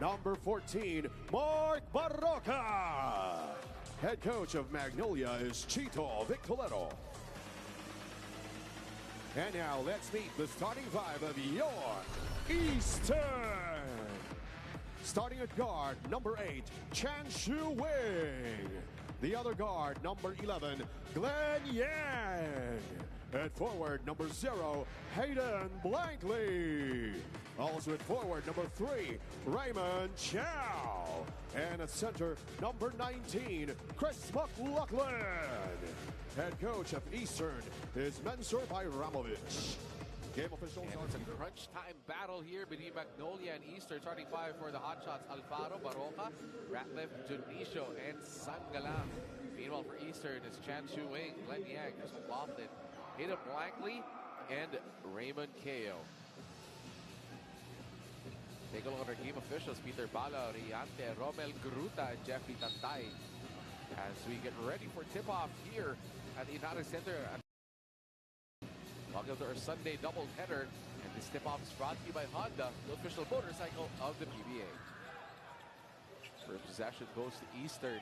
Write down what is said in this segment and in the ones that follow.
number 14, Mark Barroca. Head coach of Magnolia is Chito Victoletto. And now let's meet the starting five of your Eastern. Starting at guard, number 8, Chan Shu Wing. The other guard, number 11, Glenn Yang. At forward, number 0, Hayden Blankley. Also at forward, number 3, Raymond Chow. And at center, number 19, Chris McLaughlin. Head coach of Eastern is Mensur Bayramovich. Game officials and it's a crunch time battle here between Magnolia and Eastern. Starting five for the Hotshots: Alfaro, Barroca, Ratliff, Junicio, and Sangalang. Meanwhile for Eastern is Chan Chu Wing, Glenn Yang, Chris McLaughlin, Hayden Blankley, and Raymond Kao. Take a look at our game officials: Peter Bala, Riante, Romel Gruta, and Jeffrey Tantay. As we get ready for tip-off here at the United Center. Welcome to our Sunday doubleheader, and this tip-off is brought to you by Honda, the official motorcycle of the PBA. First possession goes to Eastern.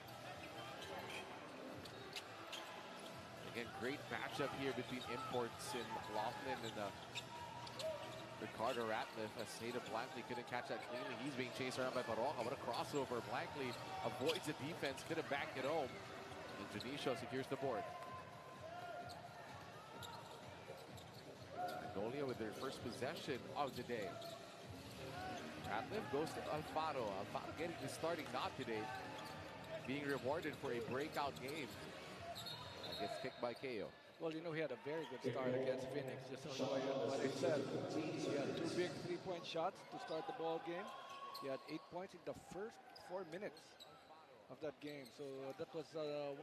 Again, great matchup here between imports in McLaughlin and Ricardo Ratliff, as Hayden Blankley couldn't catch that cleanly. He's being chased around by Barroca. What a crossover. Blankley avoids the defense, couldn't back it home. And Junicio secures the board. Magnolia with their first possession of the day. Ratliff goes to Alfaro. Alfaro getting the starting nod today, being rewarded for a breakout game. Gets kicked by Kao. Well, you know, he had a very good start against Phoenix. Just so you know what I said. He had 2 big 3-point shots to start the ball game. He had 8 points in the first 4 minutes of that game. So that was the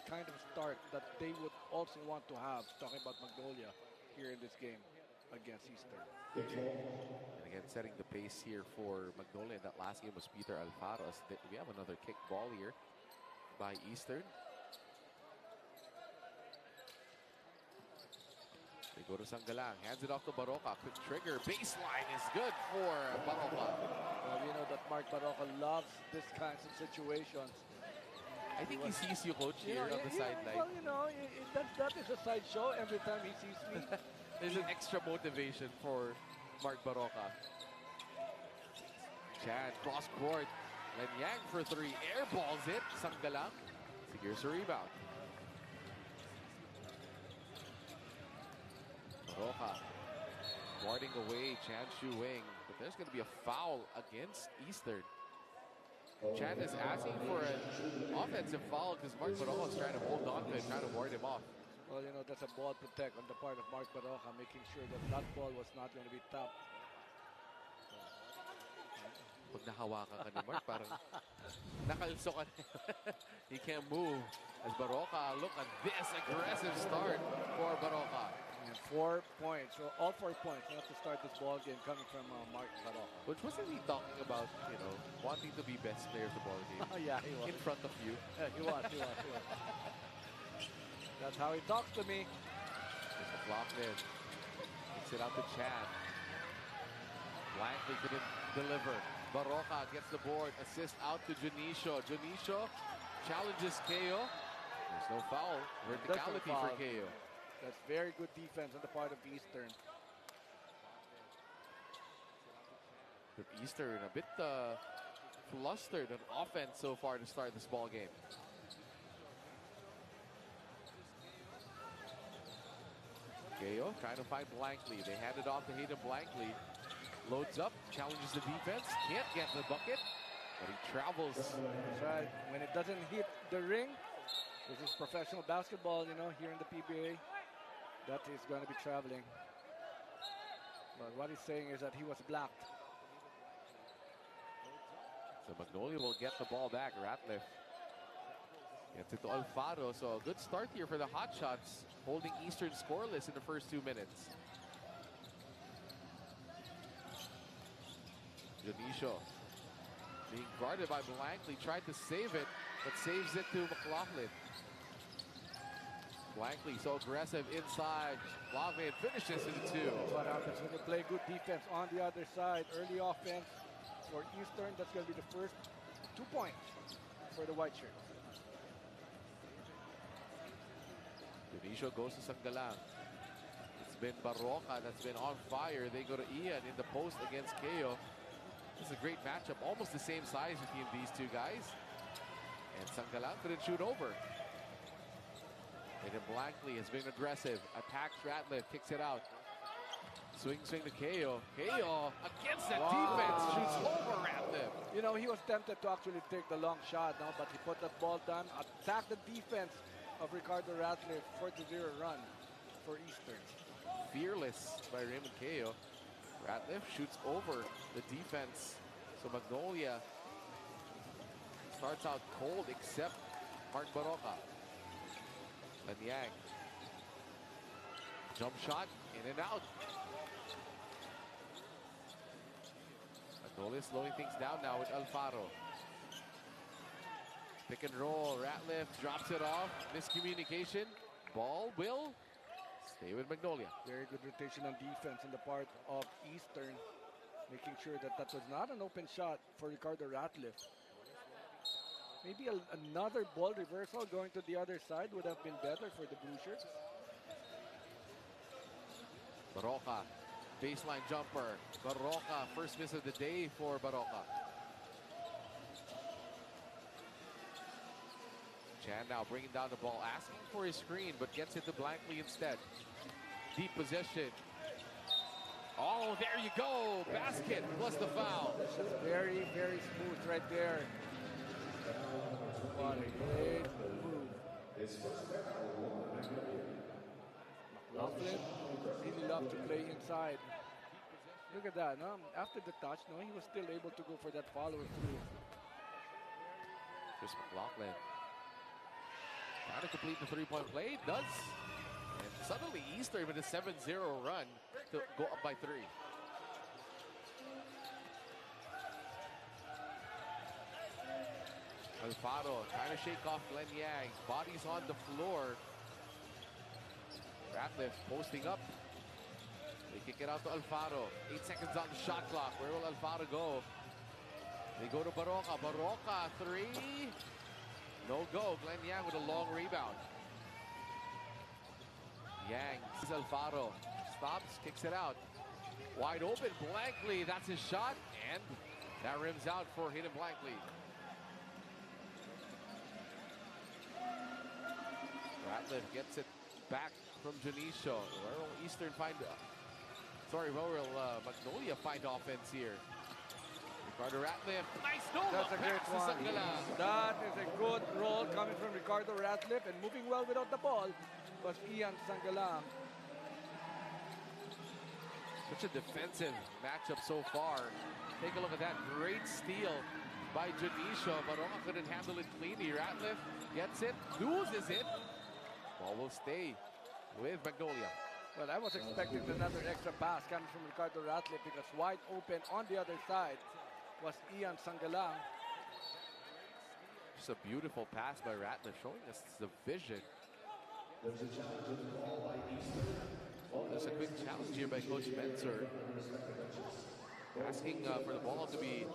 kind of start that they would also want to have, talking about Magnolia here in this game against Eastern. And again, setting the pace here for Magnolia in that last game was Peter Alfaro. We have another kick ball here by Eastern. They go to Sangalang, hands it off to Barroca. Quick trigger, baseline is good for Barroca. Well, you know that Mark Barroca loves this kinds of situations. I think he sees you, coach, here on the sideline. Well, you know, that is a sideshow every time he sees me. There's an extra motivation for Mark Barroca. Chad, cross court. Len Yang for 3. Airballs it. Sangalang secures a rebound. Barroca guarding away Chan Shu Wing. But there's going to be a foul against Eastern. Chan is asking for an offensive foul because Mark Barroca is trying to hold on to it, trying to ward him off. Well, you know, that's a ball protect on the part of Mark Barroca, making sure that that ball was not going to be tapped. Pag nahawakan ka ni Mark, parang nakalso ka na. He can't move. As Barroca, look at this aggressive start for Barroca. And 4 points, so all 4 points not to start this ball game coming from Mark Barroca. Which wasn't he talking about, you know, wanting to be best player of the ball game? Yeah, he was. In front of you. Yeah, he was. That's how he talks to me. McLaughlin kicks it out to Chan. Blankley couldn't deliver. Barroca gets the board. Assist out to Junicio. Junicio challenges Kao. There's no foul. Verticality for Kao. That's very good defense on the part of Eastern. But Eastern a bit flustered on offense so far to start this ball game. Kao trying to find Blankley. They hand it off to Hayden Blankley. Loads up, challenges the defense. Can't get the bucket, but he travels. That's right. When it doesn't hit the ring, this is professional basketball, you know, here in the PBA. That is going to be traveling. But what he's saying is that he was blocked. So Magnolia will get the ball back. Ratliff gets it to Alfaro. So a good start here for the Hotshots, holding Eastern scoreless in the first 2 minutes. Junicio being guarded by Blankley, tried to save it, but saves it to McLaughlin. Blankley so aggressive inside. McLaughlin finishes in 2. That's what happens when you play good defense on the other side. Early offense, for Eastern. That's going to be the first 2 points for the white shirts. Dionisio goes to Sangalang. It's been Barroca that's been on fire. They go to Ian in the post against Keo. This is a great matchup. Almost the same size between these two guys. And Sangalang couldn't shoot over. Aiden Blankley has been aggressive. Attacks Ratliff, kicks it out. Swing to Keo. Keo against the defense, shoots over Ratliff. You know, he was tempted to actually take the long shot, no? But he put that ball down, attacked the defense of Ricardo Ratliff for the 0 run for Eastern. Fearless by Raymond Keo. Ratliff shoots over the defense. So Magnolia starts out cold except Mark Barroca. Lanyang. Jump shot, in and out. Magnolia slowing things down now with Alfaro. Pick and roll, Ratliff drops it off. Miscommunication. Ball will stay with Magnolia. Very good rotation on defense on the part of Eastern, making sure that that was not an open shot for Ricardo Ratliff. Maybe another ball reversal going to the other side would have been better for the Blue Shirts. Barroca, baseline jumper. Barroca, first miss of the day for Barroca. Chan now bringing down the ball, asking for his screen, but gets it to Blankley instead. Deep possession. Oh, there you go. Basket plus the foul. That's very, very smooth right there. What a great move. McLaughlin really loved to play inside. Look at that. No? After the touch, no, he was still able to go for that follow through. Chris McLaughlin trying to complete the three-point play. Does. And suddenly Eastern with a 7-0 run to go up by 3. Alfaro trying to shake off Glenn Yang. Bodies on the floor. Ratliff posting up. They kick it out to Alfaro. 8 seconds on the shot clock. Where will Alfaro go? They go to Barroca. Barroca, 3. No go. Glenn Yang with a long rebound. Yang sees Alfaro. Stops, kicks it out. Wide open. Blankley, that's his shot. And that rims out for Hayden Blankley. Ratliff gets it back from Dionisio. Where will Eastern find... where will Magnolia find offense here? Ricardo Ratliff. Nice no-look pass to Sangalang. That is a good roll coming from Ricardo Ratliff, and moving well without the ball was Ian Sangalang. Such a defensive matchup so far. Take a look at that great steal by Dionisio. Barroca couldn't handle it cleanly. Ratliff gets it, loses it. Ball will stay with Magnolia. Well, I was expecting another extra pass coming from Ricardo Ratliff, because wide open on the other side was Ian Sangalang. Just a beautiful pass by Ratliff, showing us the vision. There's a quick challenge here by Coach Menzer, asking for the ball to be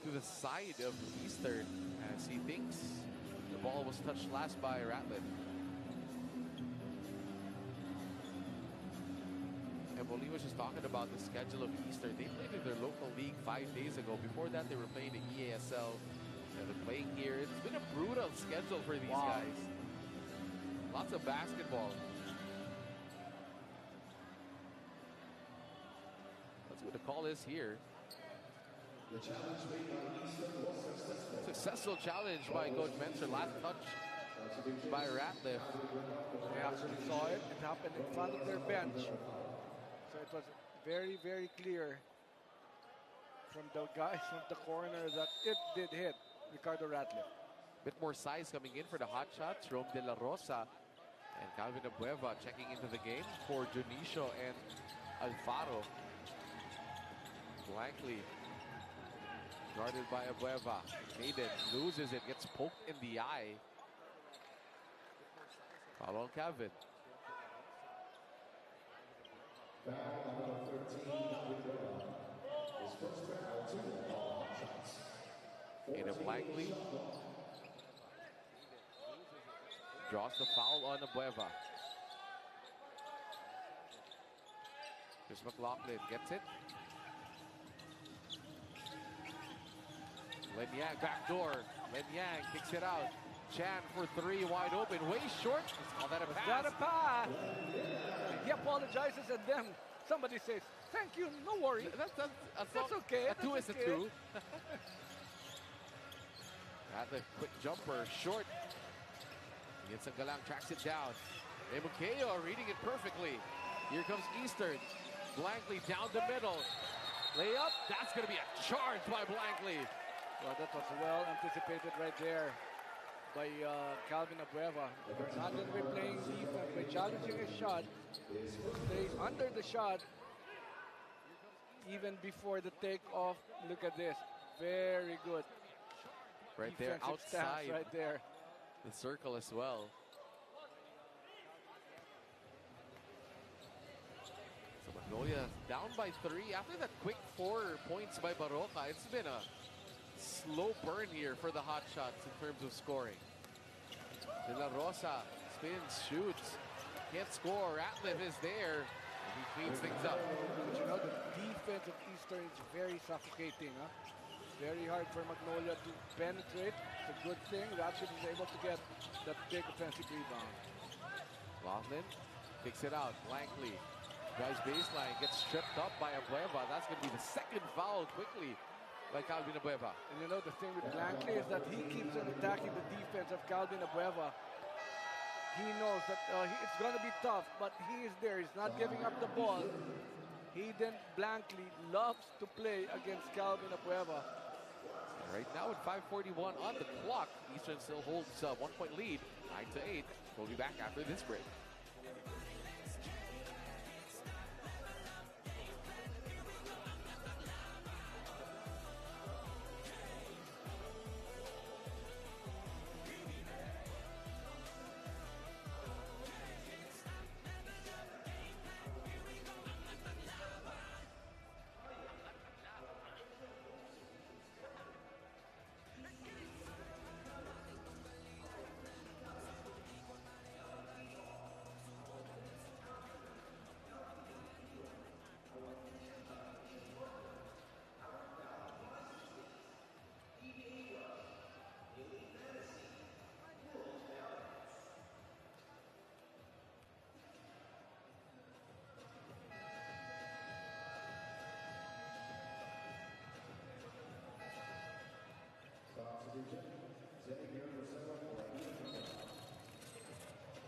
to the side of Eastern, as he thinks the ball was touched last by Ratliff. And Bolí was just talking about the schedule of Eastern. They played in their local league 5 days ago. Before that, they were playing the EASL. And they're playing here. It's been a brutal schedule for these guys. Lots of basketball. Let's see what the call is here. Successful challenge by Coach Menzer. Last touch by Ratliff. They actually saw it. It happened in front of their bench. So it was very, very clear from the guys from the corner that it did hit Ricardo Ratliff. Bit more size coming in for the Hotshots. Rome De La Rosa and Calvin Abueva checking into the game for Dionisio and Alfaro. Blankley guarded by Abueva. Hayden loses it, gets poked in the eye. Foul on Calvin. Blankly draws the foul on Abueva. Chris McLaughlin gets it. Len Yang, backdoor. Len Yang kicks it out. Chan for three, wide open, way short. Let's call that a pass. Got a pass. He apologizes and then somebody says, "Thank you, no worry." That's okay. A two is a two. At the quick jumper, short. Sanggalang tracks it down. Emukeo reading it perfectly. Here comes Eastern. Blankly down the middle. Layup. That's going to be a charge by Blankly. Well, that was well anticipated right there by Calvin Abueva. They're not going to be playing defense by challenging a shot. Stays under the shot even before the takeoff. Look at this. Very good. Right there, outside. Right there. The circle as well. So Magnolia down by three. After that quick 4 points by Baroka, it's been a slow burn here for the Hotshots in terms of scoring. De La Rosa spins, shoots, can't score. Ratliff is there, and he cleans things up. But you know, the defense of Eastern is very suffocating. Huh? Very hard for Magnolia to penetrate. It's a good thing. Ratliff is able to get that big offensive rebound. Laughlin kicks it out. Blankly drives baseline, gets stripped up by Abueva. That's going to be the second foul quickly by Calvin Abueva. And you know, the thing with Blankly is that he keeps on attacking the defense of Calvin Abueva. He knows that it's going to be tough, but he is there. He's not giving up the ball. He then Blankly loves to play against Calvin Abueva. Right now at 5:41 on the clock, Eastern still holds a 1-point lead, 9-8. We'll be back after this break.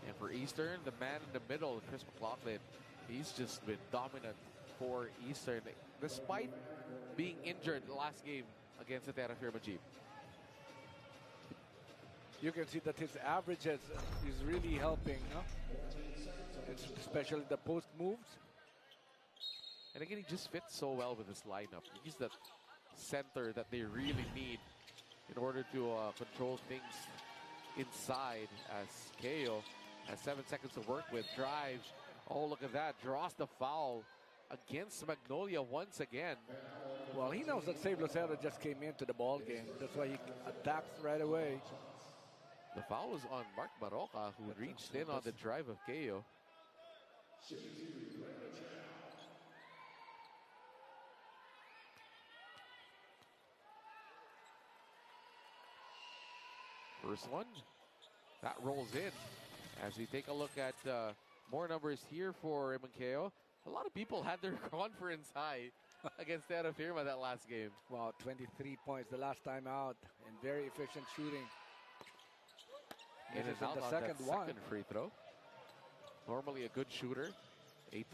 And for Eastern, the man in the middle, Chris McLaughlin, he's just been dominant for Eastern, despite being injured last game against the Terra Firma Jeep. You can see that his averages is really helping, huh? Especially the post moves. And again, he just fits so well with this lineup. He's the center that they really need in order to control things inside, as Keo has 7 seconds to work with. Drives. Oh, look at that. Draws the foul against Magnolia once again. Well, he knows that Save Lucero just came into the ball game. That's why he attacks right away. The foul was on Mark Baroka, who reached in on the drive of Keo. First one, that rolls in. As we take a look at more numbers here for Emukeo, a lot of people had their conference high against Terra Firma that last game. Wow, 23 points the last time out, and very efficient shooting. In and out on that second free throw. Normally a good shooter. 8-10,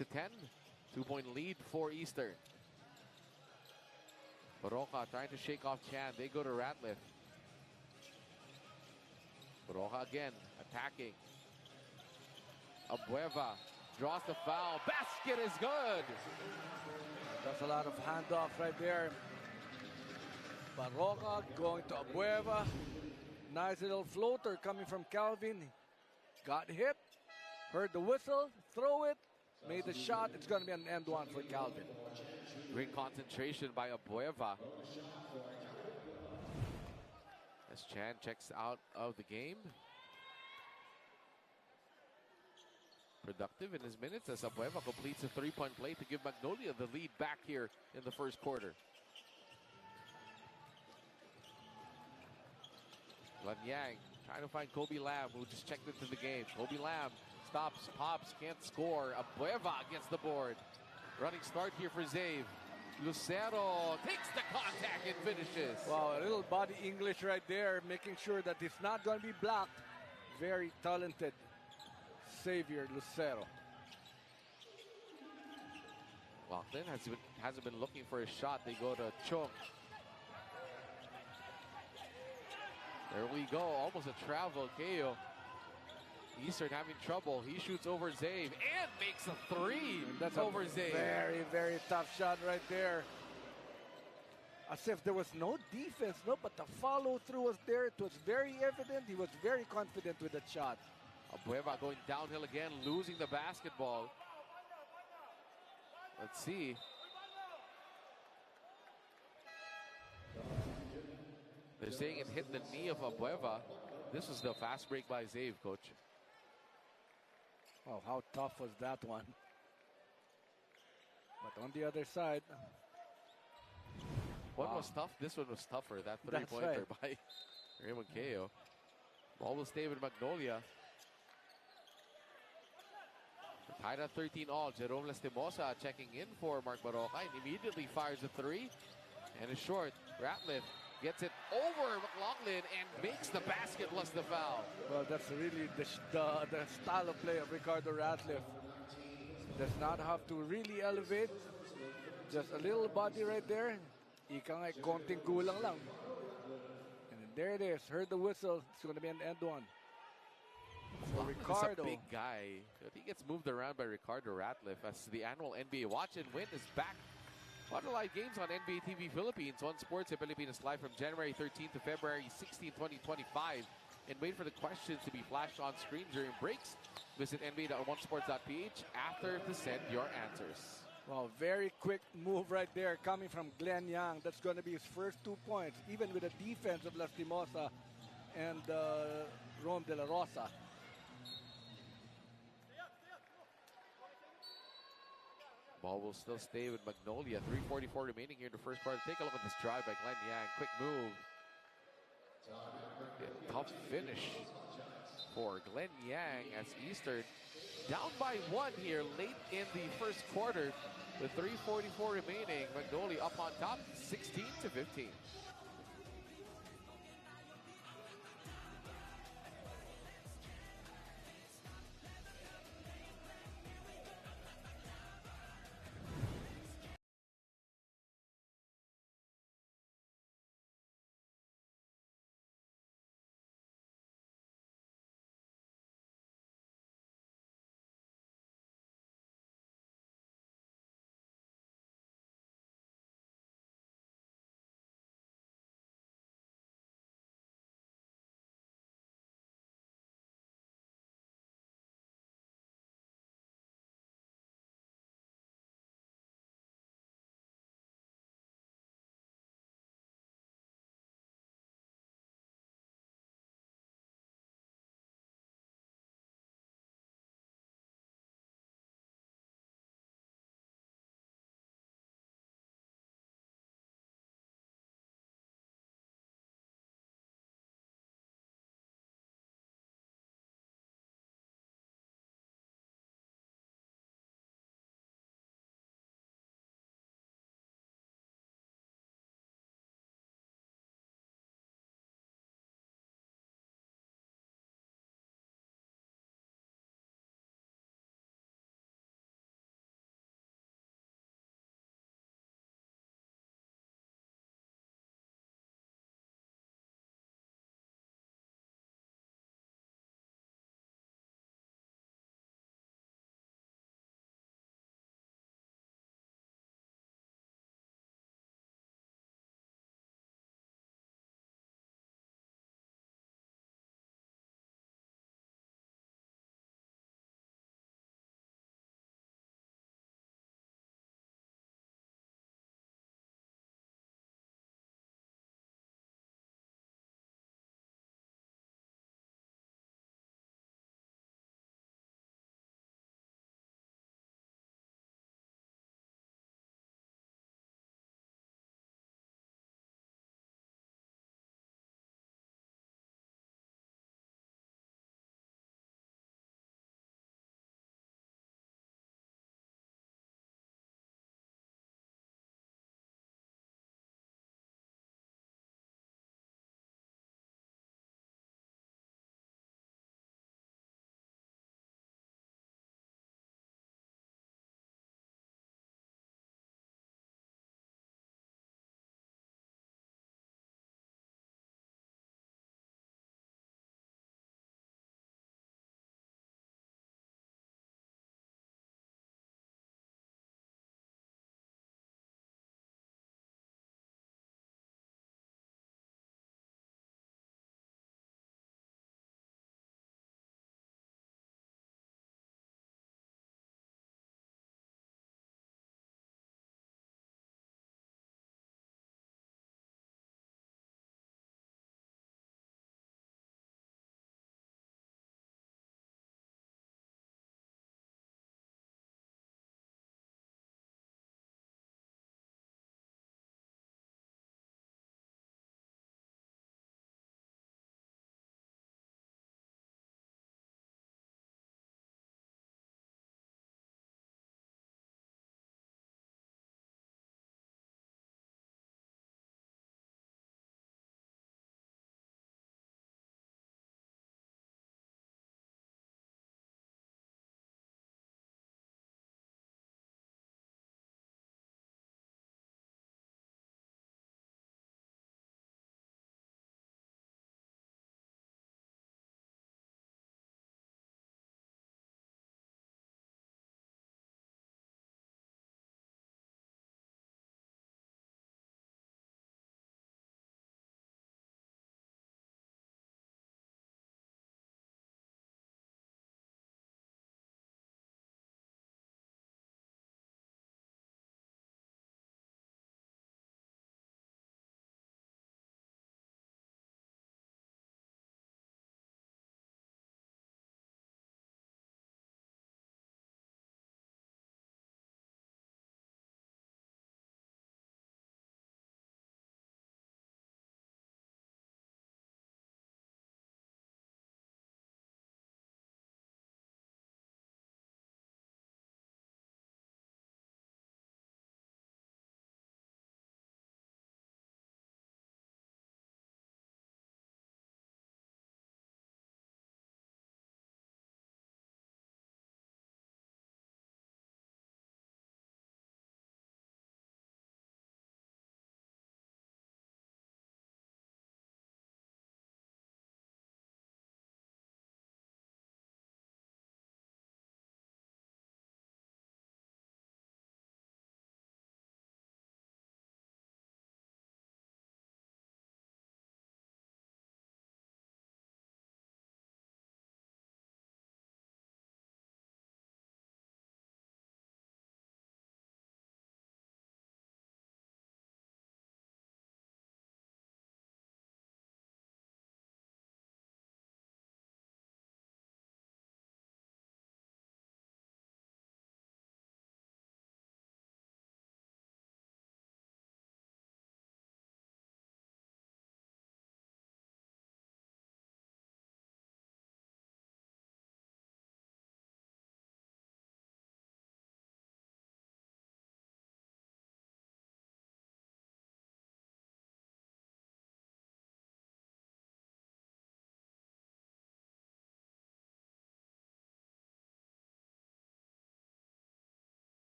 2-point lead for Eastern. Baroka trying to shake off Chan. They go to Ratliff. Baroka again, attacking. Abueva draws the foul. Basket is good. That's a lot of handoff right there. Baroka going to Abueva. Nice little floater coming from Calvin. Got hit, heard the whistle, throw it, made the shot. It's going to be an end one for Calvin. Great concentration by Abueva. Chan checks out of the game. Productive in his minutes as Abueva completes a three-point play to give Magnolia the lead back here in the first quarter. Glenn Yang trying to find Kobe Lam, who just checked into the game. Kobe Lam stops, pops, can't score. Abueva gets the board. Running start here for Zave. Lucero takes the contact and finishes. Wow, a little body English right there, making sure that it's not going to be blocked. Very talented Xavier Lucero. Lachlan hasn't been looking for a shot. They go to Chung. There we go, almost a travel. KO. Eastern having trouble. He shoots over Zave and makes a three. That's over a Zave. Very, very tough shot right there. As if there was no defense, no, but the follow through was there. It was very evident. He was very confident with that shot. Abueva going downhill again, losing the basketball. Let's see. They're saying it hit the knee of Abueva. This was the fast break by Zave, coach. Oh, how tough was that one? But on the other side, One wow. was tough. This one was tougher. That That's three-pointer right. by Raymond Ko. Ball will stay with Magnolia. Tied at 13 all. Jerome Lastimosa checking in for Mark Baroka and immediately fires a three. And a short. Ratliff gets it over McLaughlin and makes the basket plus the foul. Well, that's really the style of play of Ricardo Ratliff. Does not have to really elevate. Just a little body right there. Ika nga, konting kulang lang. And then there it is. Heard the whistle. It's going to be an end one. For Ricardo. Is a big guy. He gets moved around by Ricardo Ratliff as the annual NBA Watch and Win is back. A lot of live games on NBA TV Philippines. One Sports in Pilipinas live from January 13th to February 16, 2025. And wait for the questions to be flashed on screen during breaks. Visit nba.onesports.ph after to send your answers. Wow, very quick move right there coming from Glenn Yang. That's going to be his first 2 points, even with the defense of Lastimosa and Rom De La Rosa. Ball will still stay with Magnolia. 3:44 remaining here in the first part. Take a look at this drive by Glenn Yang. Quick move. Tough finish for Glenn Yang as Eastern down by one here late in the first quarter. With 3:44 remaining, Magnolia up on top, 16-15.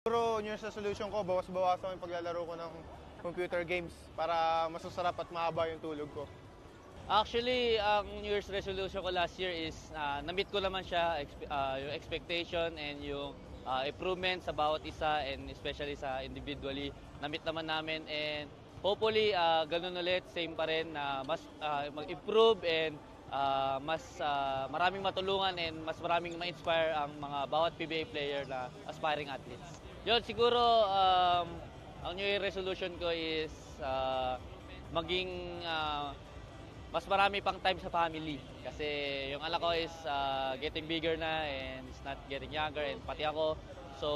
Siguro, New Year's resolution ko, bawas-bawasan yung paglalaro ko ng computer games para mas masarap at mahaba yung tulog ko. Actually, ang New Year's resolution ko last year is na-meet ko naman siya, yung expectation and yung improvement sa bawat isa and especially sa individually. Na-meet naman namin and hopefully ganun ulit, same pa rin na mas mag-improve and mas maraming matulungan and mas maraming ma-inspire ang mga bawat PBA player na aspiring athletes. Yun, siguro ang New Year resolution ko is maging mas marami pang time sa family. Kasi yung anak ko is getting bigger na and is not getting younger and pati ako. So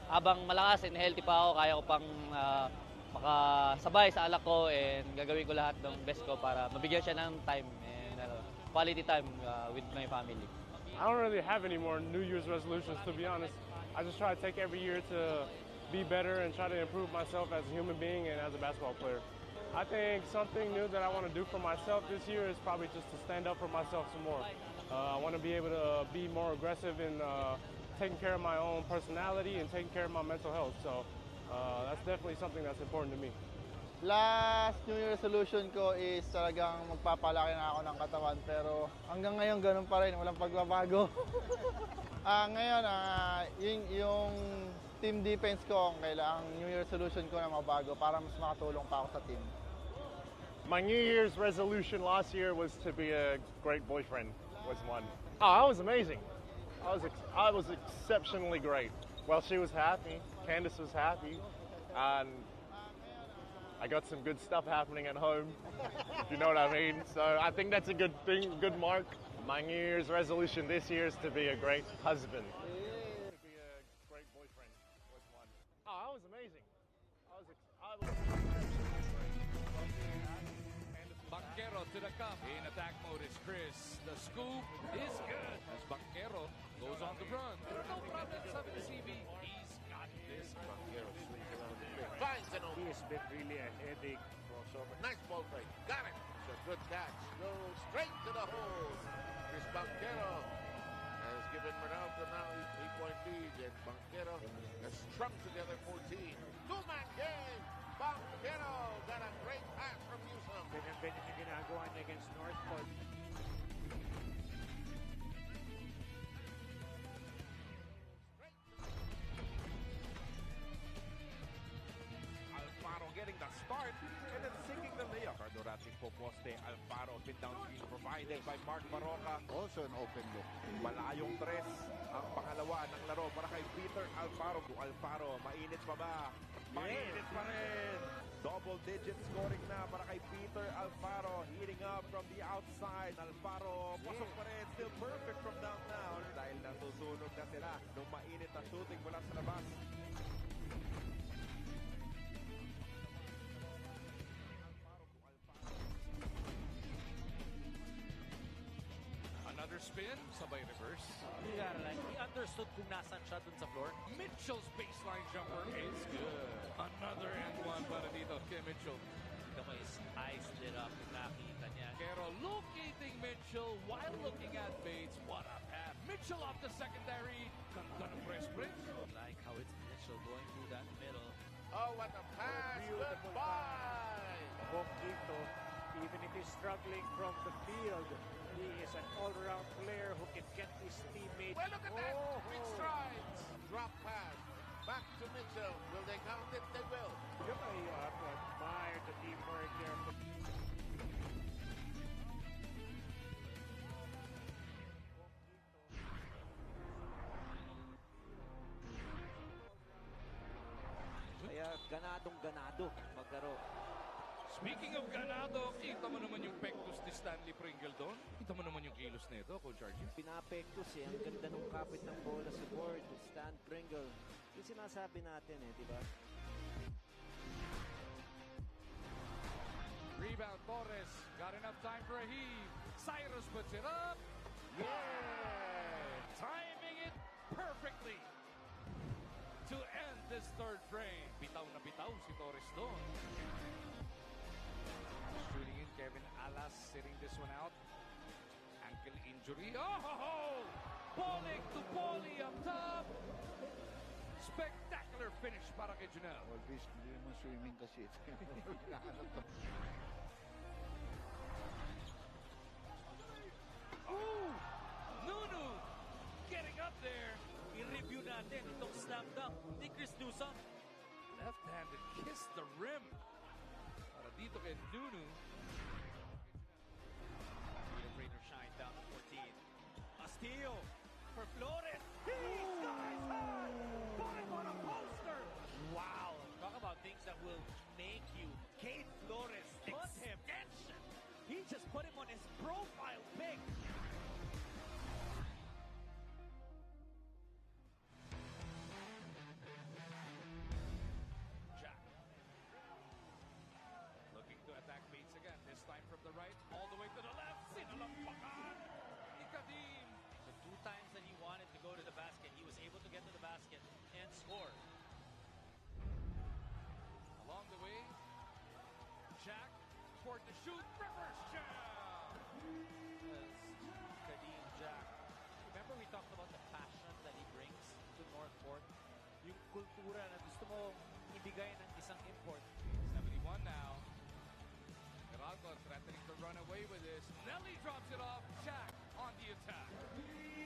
habang malakas and healthy pa ako, kaya ko pang makasabay sa anak ko and gagawin ko lahat ng best ko para mabigyan siya ng time and quality time with my family. I don't really have any more New Year's resolutions, to be honest. I just try to take every year to be better and try to improve myself as a human being and as a basketball player. I think something new that I want to do for myself this year is probably just to stand up for myself some more. I want to be able to be more aggressive in taking care of my own personality and taking care of my mental health. So that's definitely something that's important to me. Last New Year resolution ko is talagang magpapalaki na ako ng katawan pero hanggang ngayon ganun pa rin, walang pagbabago. Ngayon, yung team defense ko, kailangan New Year resolution ko na mabago para mas makatulong pa ako sa team. My New Year's resolution last year was to be a great boyfriend, was one. Oh, I was amazing. I was exceptionally great. Well, she was happy, Candace was happy, and I got some good stuff happening at home, if you know what I mean. So I think that's a good thing, good mark. My New Year's resolution this year is to be a great husband. To be a great boyfriend was one. Oh, I was amazing. I was Banquero to the cup. In attack mode is Chris. The scoop is good as Banquero goes on the run. No problem sa CB. He's got this. Banquero swings around the field. Finds an open. He's been really a headache. Crossover. Nice ball fake. Got it. It's a good catch. Goes straight to the hole. Chris Banquero has given Ronaldo now a 3-point lead. And Banquero has strung together 14. Two-man game. Banquero got a great pass from Newsom. Ganyan yung ginagawa niya against Northport. Alfaro getting the start and then sinking the layup. Cardorating po poste. Alfaro pin down screen provided by Mark Baroka. Also an open look. Malayong tres ang pangalawa ng laro para kay Peter Alfaro. Alfaro, mainit pa ba? Mainit pa rin. Double-digit scoring na para kay Peter Alfaro. Heating up from the outside. Alfaro, pasok pa rin. Still perfect from downtown. Dahil nasusunog na sila nung mainit na shooting mula sa labas. Another spin, sabay reverse. He understood kung nasan siya dun sa floor. Mitchell's baseline jumper is good. Another and one para dito kay Mitchell. Ito mo, his eyes lit up kung nakita niya. Pero locating Mitchell while looking at Bates. What a pass. Mitchell off the secondary. Ganda ng press bridge. Like how it's Mitchell going through that middle. Oh, what a pass. Goodbye. Bob dito, even if he's struggling from the field, he is an all-around player who can get his teammates. Well, look at that. Big strides. Drop pass. Back to Mitchell. Will they count it? They will. You know, you have to admire the teamwork there. Kaya ganadong-ganado maglaro. Speaking of ganado, kita mo naman yung pectus ni Stanley Pringle doon. Kita mo naman yung kilos nito, Coach Archie. Pinapektos eh. Ang ganda ng kapit ng bola sa board. Stan Pringle. Yung sinasabi natin eh, di ba? Rebound Torres. Got enough time for a heave. Cyrus puts it up. Yeah! Timing it perfectly to end this third frame. Bitaw na bitaw si Torres doon. Shooting in, Kevin Alas sitting this one out. Ankle injury. Oh, ho, ho! Balling to Paulie up top. Spectacular kay Junel. Always hindi naman swimming kasi ito yung hinahanap ko. Oh! Nunu getting up there. I-review natin itong slam dunk ni Chris Newsom. Left-handed kiss the rim. Para dito kay Nunu. Rainer Shine down to 14. A steal for Flores. He skies high. Put him on a poster. Wow. Talk about things that will make you. Kate Flores put him. He just put him on his profile pic. Jack. Looking to attack Bates again. This time from the right, all the way to the left. Sinalampakan ni Kadim. The 2 times that he wanted to go to the basket, he was able to get to the basket and score. Along the way, Jack scored to shoot. Reverse jam. Kadim Jack. Remember we talked about the passion that he brings to Northport? Yung kultura na gusto mo ibigay ng isang import. 71 now. Geraldo threatening to run away with this. Nelly drops it off. Jack on the attack.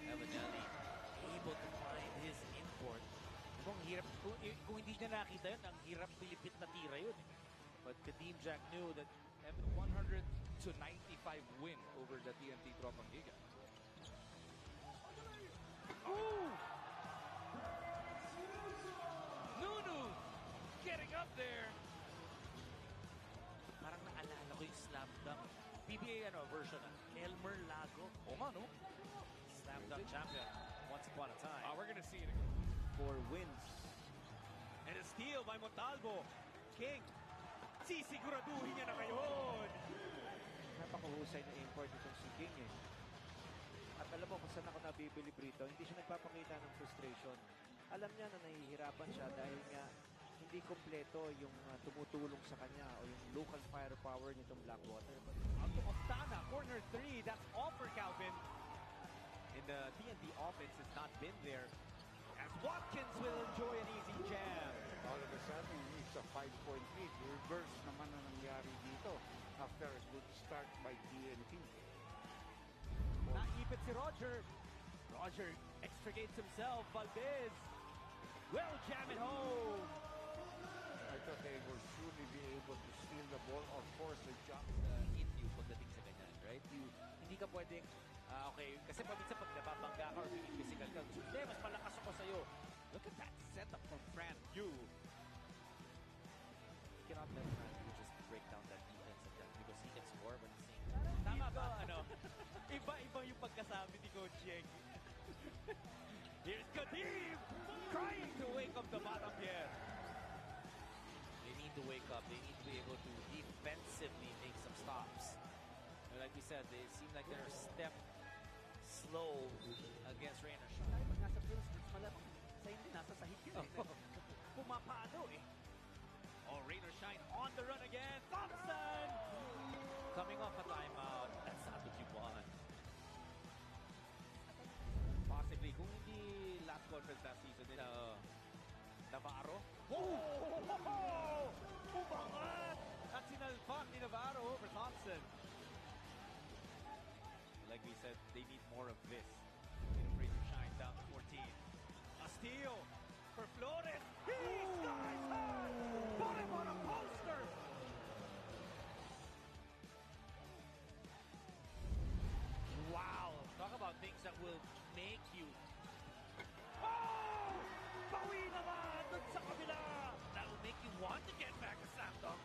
Evidently able to find his import. Kung hirap, kung hindi niya nakita yun, ang hirap pilipit na tira yun. But Kadim Jack knew that 100 to 95 win over the TNT Tropang Giga. Ooh! Nunu getting up there. Parang naalala ko yung slam dunk. PBA version ng Elmer Lago. O nga, no? Slam dunk champion once upon a time. We're gonna see it again. 4 wins. And a steal by Montalvo. King. Sisiguraduhin niya na ngayon. Napakahusay na import itong si King eh. At alam mo kung saan ako nabibili Brito, hindi siya nagpapakita ng frustration. Alam niya na nahihirapan siya dahil nga hindi kompleto yung tumutulong sa kanya o yung local firepower nitong Blackwater. Out to Ostana, corner 3. That's all for Calvin. And the TNT offense has not been there. As Watkins will enjoy an easy jam. All of a sudden, it's a 5-point lead. Reverse naman na nangyari dito after a good start by TNT. Naipit si Roger. Roger extricates himself. Valdez will jam it home. I thought they would surely be able to steal the ball or force a jump. Hit you pagdating sa ganyan, right? Hindi ka pwedeng, okay, kasi paminsan pag nababangga ka or physical ka, hindi, mas malakas ako sa'yo. Look at that setup from Fran Yu. You cannot let Fran Yu just break down that defense like that because he can score when he's saying, tama ba, iba-iba yung pagkasabi ni Coach Yeng. Here's Kadim trying to wake up the bottom here. They need to wake up. They need to be able to defensively make some stops. And like we said, they seem like they're a step slow against Rainer Shine. Pag nasa Philippines, malamang sa hindi nasa sahig yun. Pumapalo eh. Oh, Rainer Shine on the run again. Thompson! Coming off a timeout. That's not what you want. Possibly, kung hindi last conference last season din, Navarro. Oh! Umangat! At sinalpak ni Navarro over Thompson. Like we said, they need more of this. Rainer Shine down to 14. A steal for Flores. He skies high! Put him on a poster! Wow! Talk about things that will make you... Oh! Bawi naman dun sa kabila! That will make you want to get back a slam dunk.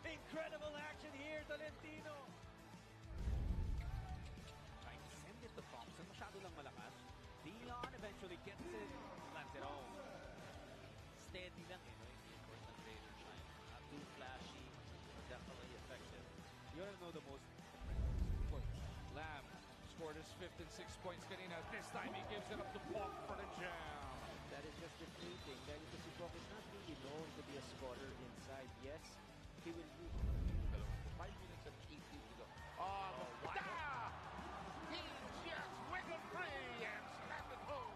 Incredible action here, Tolentino. Trying to send it to Thompson. Masyado lang malakas. Dion eventually gets it. Lands it home. Steady lang eh. No? Yung import ng Rainer Shine. Not too flashy. Definitely effective. You wanna know the most... Lamb scored his 5th and 6 points kanina. This time he gives it up to Pop for the jam. That is just deflating. Dahil ito si Pop is not really known to be a scorer inside. Yes, he will use 5 minutes and 18 to go. Oh, wow! He just wiggled free and slammed it home.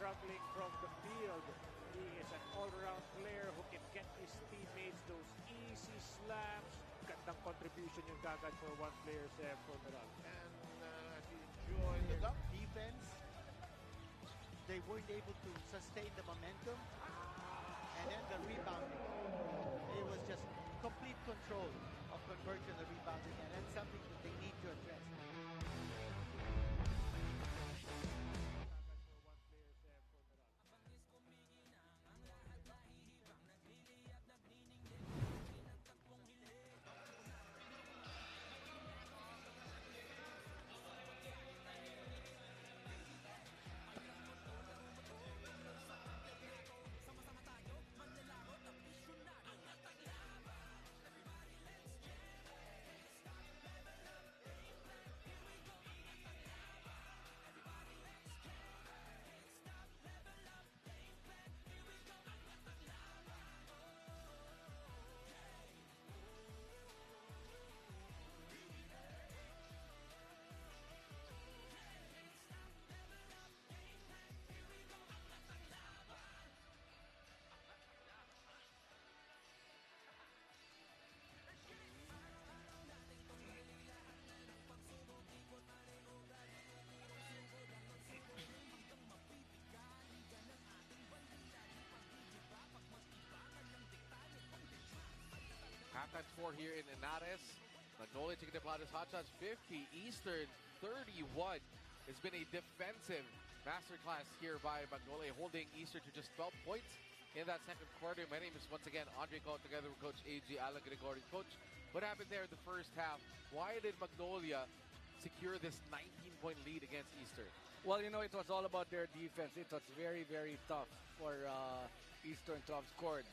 struggling from the field. He is an all-round player who can get his teammates those easy slams. Gandang contribution yung kagad for one player sa Formeral. And enjoy the dunk. Defense, they weren't able to sustain the momentum. And then the rebounding. It was just complete control of conversion of the rebounding. And that's something that they need to address. Halftime score here in Inares. Magnolia Timpados Hotshots 50, Eastern 31. It's been a defensive masterclass here by Magnolia, holding Eastern to just 12 points in that second quarter. My name is once again Andre Cote, together with Coach A.G. Alan Gregory. Coach, what happened there in the first half? Why did Magnolia secure this 19-point lead against Eastern? Well, you know, it was all about their defense. It was very, very tough for Eastern to have scored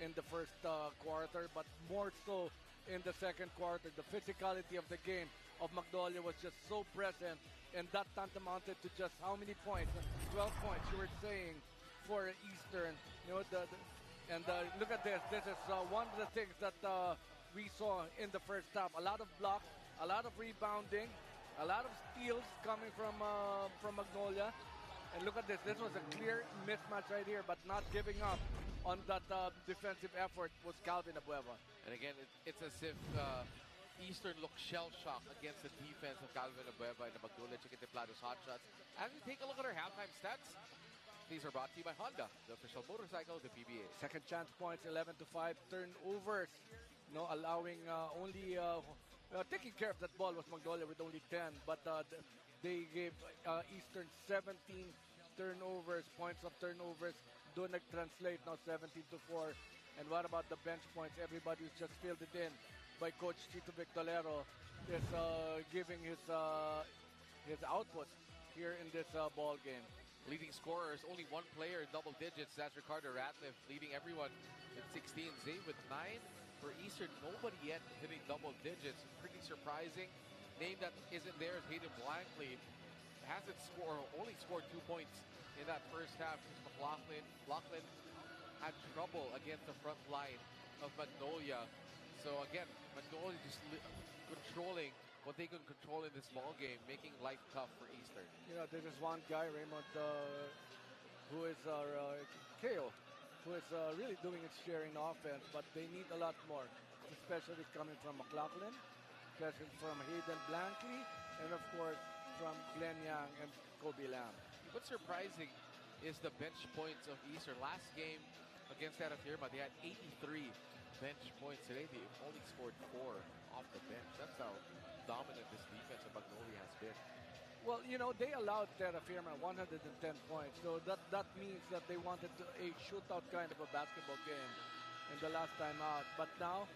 in the first quarter, but more so in the second quarter. The physicality of the game of Magnolia was just so present, and that tantamounted to just how many points? 12 points, you were saying, for Eastern. You know, look at this. This is one of the things that we saw in the first half. A lot of blocks, a lot of rebounding, a lot of steals coming from Magnolia. And look at this. This was a clear mismatch right here, but not giving up on that defensive effort was Calvin Abueva. And again, it's as if Eastern looked shell-shocked against the defense of Calvin Abueva and the Magnolia Timpados Hotshots. As we take a look at our halftime stats, these are brought to you by Honda, the official motorcycle of the PBA. Second chance points, 11-5. Turnovers, allowing only taking care of that ball was Magnolia with only 10, but they gave Eastern 17 turnovers, points of turnovers. Do not translate now 17-4. And what about the bench points? Everybody's just filled it in by Coach Chito Victolero is giving his output here in this ball game. Leading scorers, only one player in double digits. That's Ricardo Ratliff, leading everyone with 16. Zay with 9. For Eastern, nobody yet hitting double digits. Pretty surprising. Name that isn't there is Hayden Blankley. Only scored 2 points in that first half. Lachlan had trouble against the front line of Magnolia. So again, Magnolia just controlling what they can control in this ball game, making life tough for Eastern. You know, there is one guy, Raymond, who is KO, who is really doing its share in offense, but they need a lot more, especially coming from McLaughlin, especially from Hayden Blankley, and of course from Glenn Yang and Kobe Lam. What's surprising is the bench points of Eastern. Last game against Terra Firma, they had 83 bench points. Today, they only scored 4 off the bench. That's how dominant this defense of Magnolia has been. Well, you know, they allowed Terra Firma 110 points. So that means that they wanted a shootout kind of a basketball game in the last time out. But now,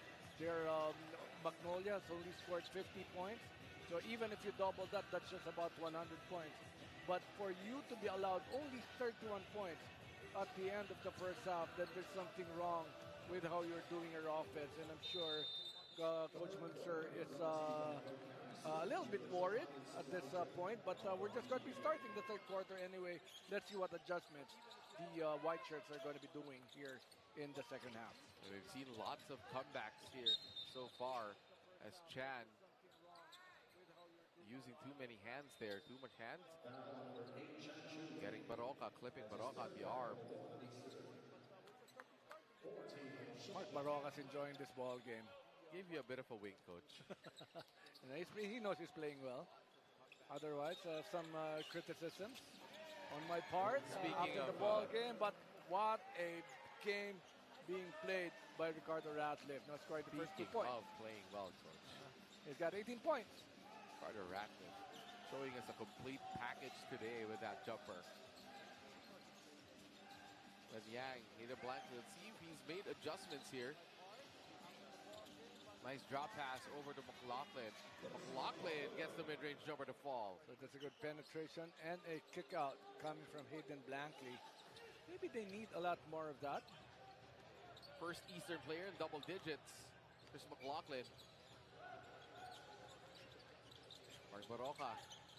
Magnolia has only scored 50 points. So even if you double that, that's just about 100 points. But for you to be allowed only 31 points at the end of the first half, then there's something wrong with how you're doing your offense. And I'm sure Coach Mansur is a little bit worried at this point. But we're just going to be starting the third quarter anyway. Let's see what adjustments the White Shirts are going to be doing here in the second half. And we've seen lots of comebacks here so far as Chan using too many hands there, too much hands. Getting Baroka Baroka clipping Baroka on the arm. Mark Baroka's enjoying this ball game. Gave you a bit of a wink, coach. And he knows he's playing well. Otherwise, some criticisms on my part after the ball game. But what a game being played by Ricardo Ratliff. Now scoring the first 2 points. Of playing well, coach. He's got 18 points. Ricardo Ratliff showing us a complete package today with that jumper. And Yang, neither blank. Let's see if he's made adjustments here. Nice drop pass over to McLaughlin. McLaughlin gets the mid-range jumper to fall. So that's a good penetration and a kick out coming from Hayden Blankley. Maybe they need a lot more of that. First Eastern player in double digits. Chris McLaughlin. Mark Baroka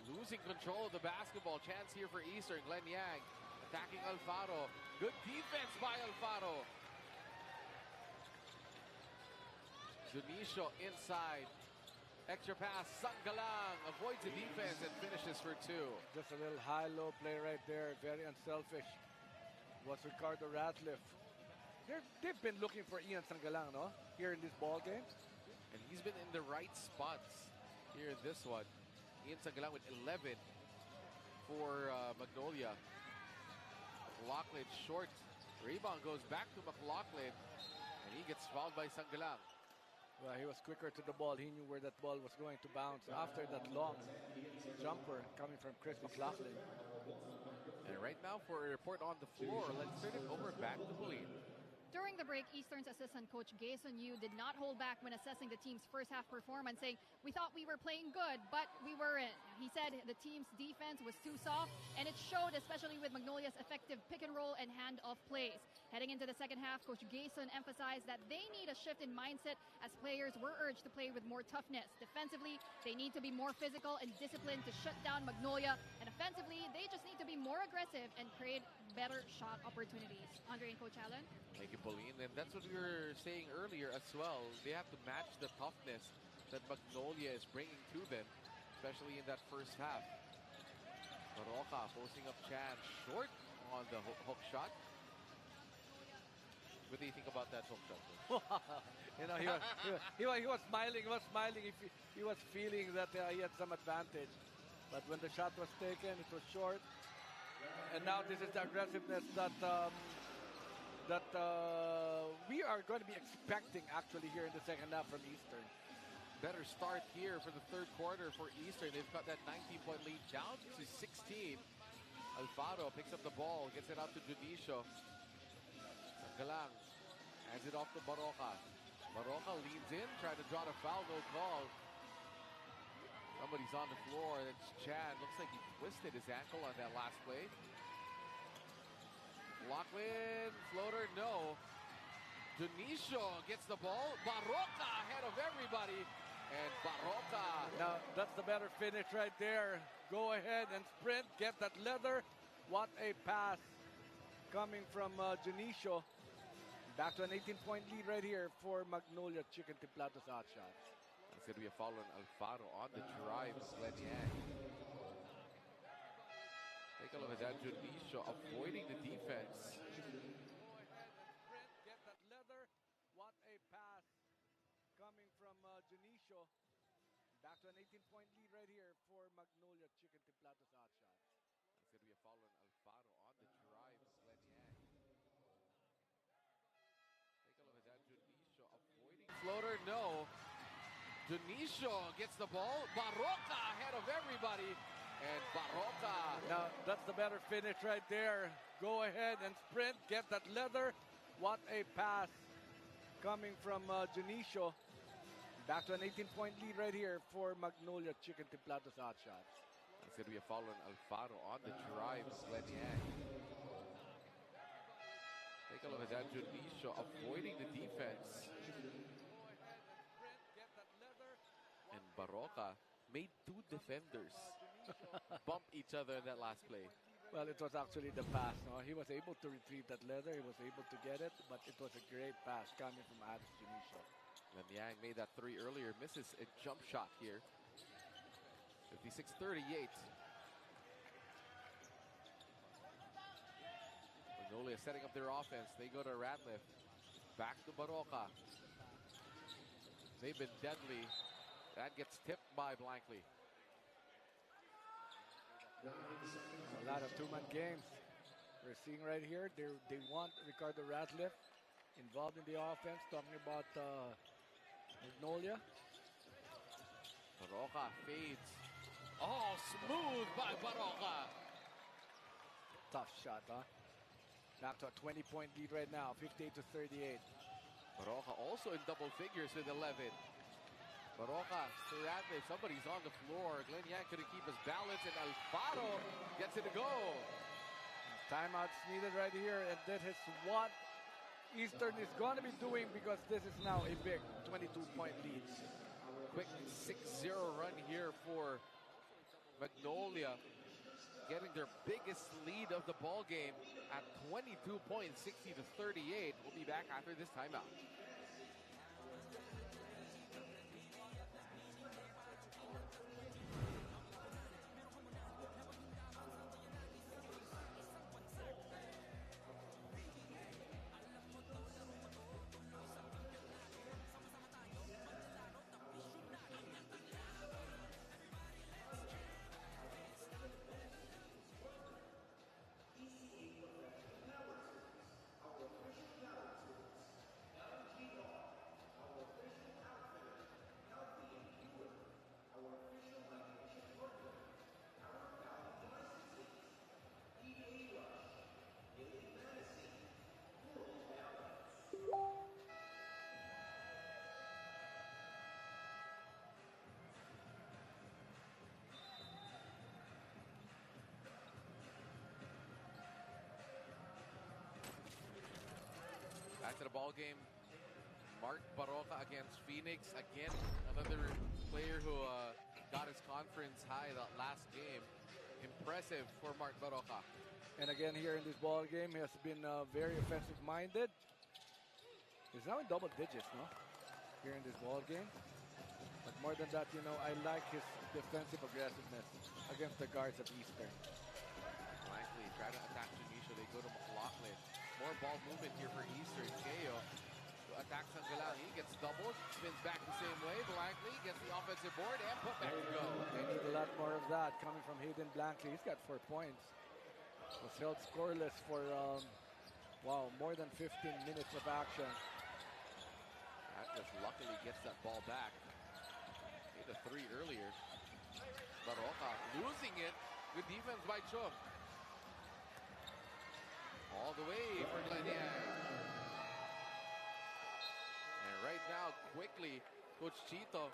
losing control of the basketball. Chance here for Eastern. Glenn Yang attacking Alfaro. Good defense by Alfaro. Dionisio inside. Extra pass. Sanggalang avoids the defense and finishes for 2. Just a little high-low play right there. Very unselfish. Was Ricardo Ratliff. They've been looking for Ian Sanggalang, no? Here in this ball game. And he's been in the right spots here in this one. Ian Sanggalang with 11 for Magnolia. McLaughlin short. Rebound goes back to McLaughlin. And he gets fouled by Sanggalang. Well, he was quicker to the ball. He knew where that ball was going to bounce after that long jumper coming from Chris McLaughlin. And right now for a report on the floor, let's turn it over back to Pauline. During the break, Eastern's assistant coach Gason Yu did not hold back when assessing the team's first half performance, saying, "We thought we were playing good, but we weren't." He said the team's defense was too soft, and it showed, especially with Magnolia's effective pick and roll and handoff plays. Heading into the second half, Coach Gason emphasized that they need a shift in mindset as players were urged to play with more toughness. Defensively, they need to be more physical and disciplined to shut down Magnolia, and offensively, they just need to be more aggressive and create better shot opportunities. Andre and Coach Allen? Thank you, Pauline. And that's what we were saying earlier as well. They have to match the toughness that Magnolia is bringing to them, especially in that first half. Baroka posting up Chan short on the hook shot. What do you think about that hook shot? You know, he was smiling. He was smiling. He was feeling that he had some advantage. But when the shot was taken, it was short. And now this is the aggressiveness that we are going to be expecting actually here in the second half from Eastern. Better start here for the third quarter for Eastern. They've got that 19-point lead down to 16. Alfaro picks up the ball, gets it out to Dionisio. Sanggalang hands it off to Baroka. Baroka leans in, trying to draw the foul, no call. Somebody's on the floor. That's Chan. Looks like he twisted his ankle on that last play. Lachlan, floater, no. Dionisio gets the ball. Baroka ahead of everybody. And Baroka. Now, that's the better finish right there. Go ahead and sprint. Get that leather. What a pass coming from Dionisio. Back to an 18-point lead right here for Magnolia Chicken Timpados Hotshots. It's going to be a foul on Alfaro on the drive. Glenn Yang. Take a look at that. Dionisio avoiding the defense. Get that leather. What a pass coming from Dionisio. Back to an 18-point lead right here for Magnolia Chicken Timpados Hotshots. It's going to be a foul on Alfaro on the drive. Glenn Yang. Take a look at that. Dionisio avoiding. Floater, no. Dionisio gets the ball. Baroka ahead of everybody. And Baroka. Now, that's the better finish right there. Go ahead and sprint. Get that leather. What a pass coming from Dionisio. Back to an 18-point lead right here for Magnolia Chicken Timpados Hotshots. It's going to be a foul on Alfaro on the drive. Glenn Yang. Take a look at that. Dionisio avoiding the defense. And Baroka made two defenders bump each other in that last play. Well, it was actually the pass. No? He was able to retrieve that leather. He was able to get it, but it was a great pass coming from Alex Dionisio. And Yang made that three earlier, misses a jump shot here. 56-38. Magnolia setting up their offense. They go to Ratliff. Back to Baroka. They've been deadly. That gets tipped by Blankley. A lot of two-man games. We're seeing right here, they want Ricardo Ratliff involved in the offense, talking about Magnolia. Baroka fades. Oh, smooth by Baroka. Tough shot, huh? Back to a 20-point lead right now, 58 to 38. Baroka also in double figures with 11. Baroka to Ratliff. Somebody's on the floor. Glenn Yang couldn't keep his balance, and Alfaro gets it to go. Timeouts needed right here, and that is what Eastern is going to be doing, because this is now a big 22-point lead. Quick 6-0 run here for Magnolia, getting their biggest lead of the ball game at 22 points, 60 to 38. We'll be back after this timeout. Back to the ball game. Mark Baroka against Phoenix. Again, another player who got his conference high that last game. Impressive for Mark Baroka. And again, here in this ball game, he has been very offensive-minded. He's now in double digits, no? Here in this ball game. But more than that, you know, I like his defensive aggressiveness against the guards of Eastern. Blankley try to attack Janisha. They go to McLaughlin. More ball movement here for Eastern. Keo attacks Sangalang. He gets doubled. Spins back the same way. Blankley gets the offensive board and put back to go. They need a lot more of that coming from Hayden Blankley. He's got 4 points. Was held scoreless for, more than 15 minutes of action. That just luckily gets that ball back. Hit a 3 earlier. Baroka losing it. Good defense by Chum. All the way for Glenn Yang. And right now, quickly, Coach Chito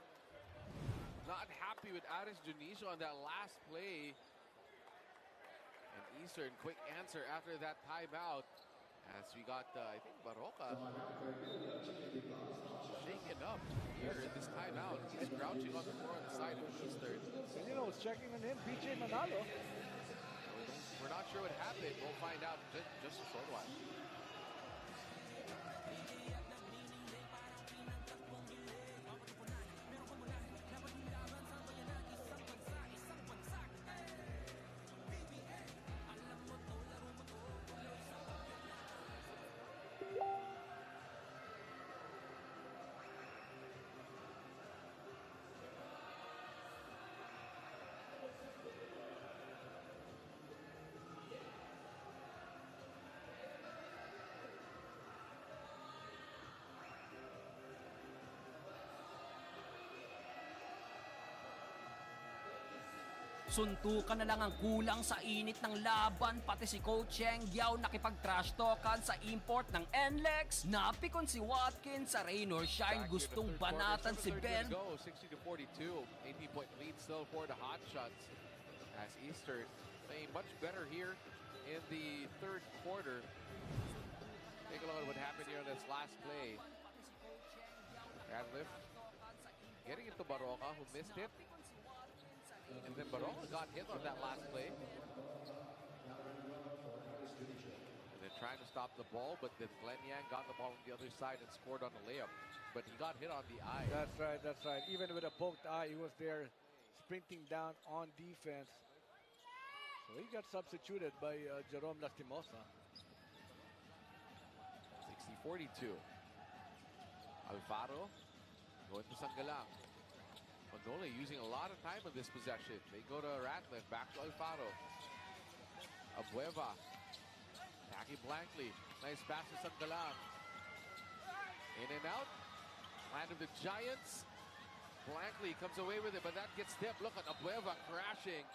not happy with Aris Junicio on that last play. And Eastern, quick answer after that timeout. As we got, I think, Baroka shaken up here in this timeout. He's crouching on the floor on the side of Eastern. And you know, checking on him, PJ Manalo. We're not sure what happened. We'll find out in just a short while. Suntukan na lang ang kulang sa init ng laban, pati si Coach Cheng Giao nakipag-trash talkan sa import ng NLEX. Napikon si Watkins sa rain or shine, gustong banatan si Ben. 60 to 42, 18-point lead still for the Hotshots. As Eastern playing much better here in the third quarter. Take a look at what happened here on this last play. Radliff getting it to Baroka, who missed it. And then Baroka got hit on that last play. And then trying to stop the ball, but then Glenn Yang got the ball on the other side and scored on the layup. But he got hit on the eye. That's right, that's right. Even with a poked eye, he was there sprinting down on defense. So he got substituted by Jerome Lastimosa. 42. Alfaro going to Sanggalang. Magnolia using a lot of time on this possession. They go to Ratliff, back to Alfaro. Abueva. Attacking blankly. Nice pass to Sanggalang. In and out. Land of the Giants. Blankly comes away with it, but that gets tipped. Look at Abueva crashing.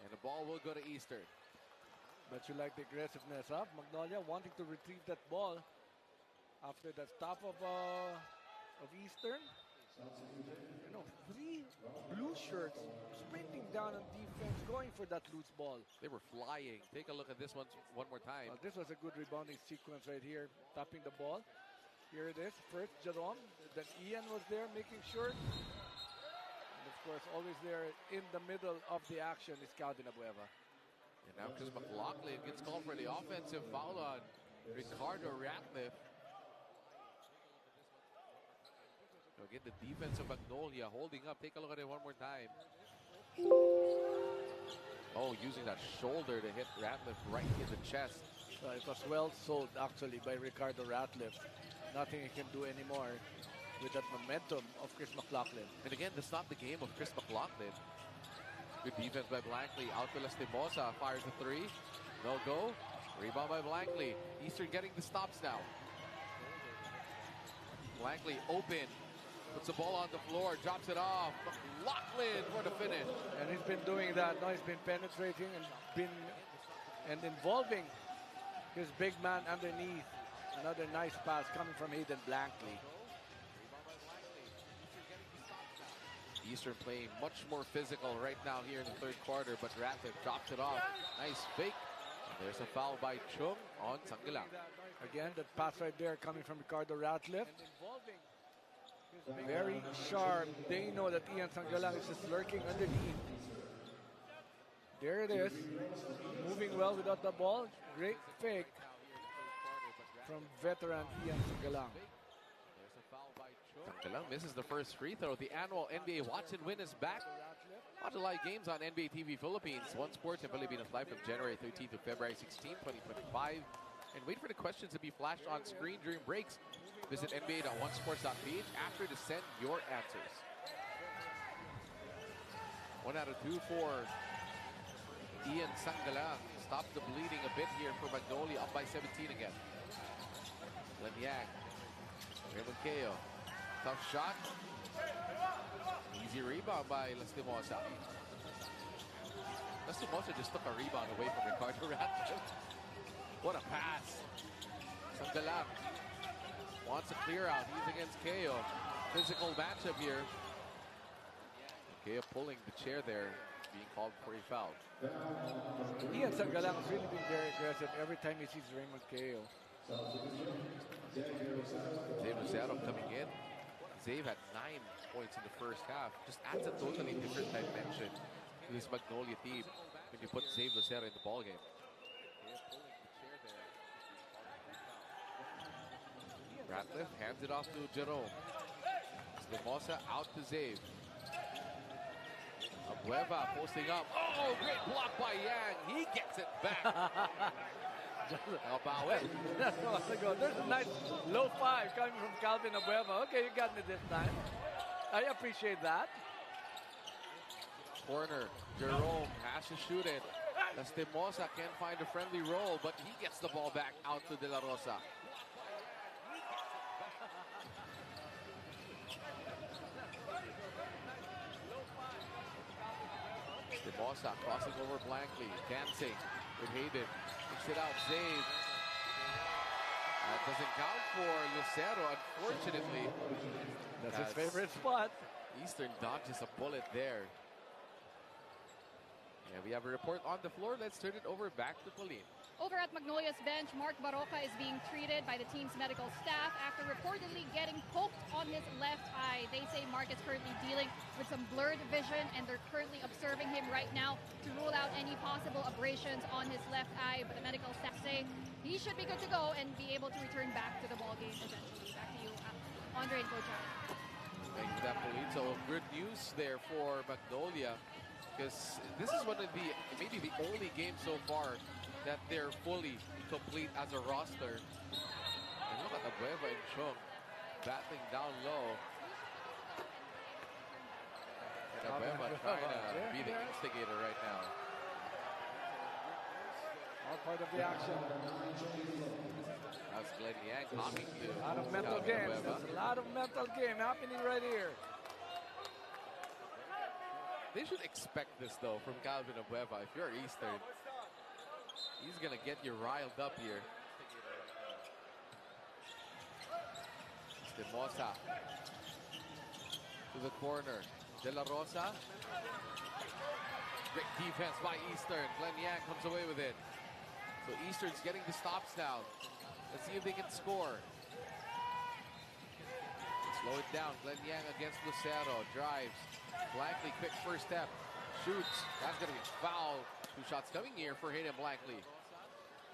And the ball will go to Eastern. But you like the aggressiveness of Magnolia wanting to retrieve that ball after the stop of Eastern. You know, 3 blue shirts sprinting down on defense, going for that loose ball. They were flying. Take a look at this one more time. This was a good rebounding sequence right here, tapping the ball. Here it is. First, Jerome. Then Ian was there making sure. And of course, always there in the middle of the action is Calvin Abueva. And now Chris McLaughlin gets called for the offensive foul on Ricardo Ratliff. Again, the defense of Magnolia holding up. Take a look at it one more time. Oh, using that shoulder to hit Ratliff right in the chest. It was well sold, actually, by Ricardo Ratliff. Nothing he can do anymore with that momentum of Chris McLaughlin. And again, that's not the game of Chris McLaughlin. Good defense by Blankly. Out to Lastimosa. Fires a 3. No go. Rebound by Blankly. Eastern getting the stops now. Blankly open. Puts the ball on the floor. Drops it off. McLaughlin for the finish. And he's been doing that. Now he's been penetrating and involving his big man underneath. Another nice pass coming from Hayden Blankly. Eastern playing much more physical right now here in the third quarter, but Ratliff drops it off. Nice fake. And there's a foul by Chung on Sanggalang. Again, that pass right there coming from Ricardo Ratliff. Very sharp. They know that Ian Sanggalang is just lurking underneath. There it is. Moving well without the ball. Great fake from veteran Ian Sanggalang. Sanggalang misses the first free throw. The annual NBA Watch and Win is back. Watch the live games on NBA TV Philippines. One Sports in Filipinos live from January 13th to February 16th, 2025. And wait for the questions to be flashed on screen during breaks. Visit nba.onesports.ph after to send your answers. 1 out of 2 for Ian Sanggalang. Stops the bleeding a bit here for Magnolia, up by 17 again. Lanyang. Raymond Keo. Tough shot. Easy rebound by Lastimosa. Lastimosa just took a rebound away from Ricardo Ratliff. What a pass. Sanggalang wants a clear out. He's against Keo. Physical matchup here. Keo pulling the chair there, being called for a foul. Ian Sanggalang has really been very aggressive every time he sees Raymond Keo. Zave Lucero coming in. Zave had 9 points in the first half. Just adds a totally different dimension to this Magnolia team when you put Zave Lucero in the ballgame. Ratliff hands it off to Jerome. Lastimosa out to Zave. Abueva posting up. Oh, great block by Yang. He gets it back. How about it? That's what I go. There's a nice low 5 coming from Calvin Abueva. Okay, you got me this time. I appreciate that. Corner. Jerome has to shoot it. Lastimosa can't find a friendly roll, but he gets the ball back out to De La Rosa. Lastimosa crossing over blankly. Dancing with Hayden. Picks it out. Zave. That doesn't count for Lucero, unfortunately. That's his favorite spot. Eastern dodges a bullet there. And we have a report on the floor. Let's turn it over back to Pauline. Over at Magnolia's bench, Mark Baroca is being treated by the team's medical staff after reportedly getting poked on his left eye. They say Mark is currently dealing with some blurred vision, and they're currently observing him right now to rule out any possible abrasions on his left eye. But the medical staff say he should be good to go and be able to return back to the ballgame eventually. Back to you, Andre and Coach Al. Thank you for that, Pauline. So good news there for Magnolia, because this is one of maybe the only game so far that they're fully complete as a roster. And look at Abueva and Chung battling down low. And Abueva trying to be the instigator right now. All part of the action. That's Glenn Yang talking to A lot of mental games. There's a lot of mental game happening right here. They should expect this though from Calvin Abueva. If you're Eastern, he's gonna get you riled up here. Stimosa to the corner. De La Rosa. Great defense by Eastern. Glenn Yang comes away with it. So Eastern's getting the stops now. Let's see if they can score. Slow it down. Glenn Yang against Lucero. Drives. Blankley, quick first step. Shoots. That's going to be foul. 2 shots coming here for Hayden Blankley.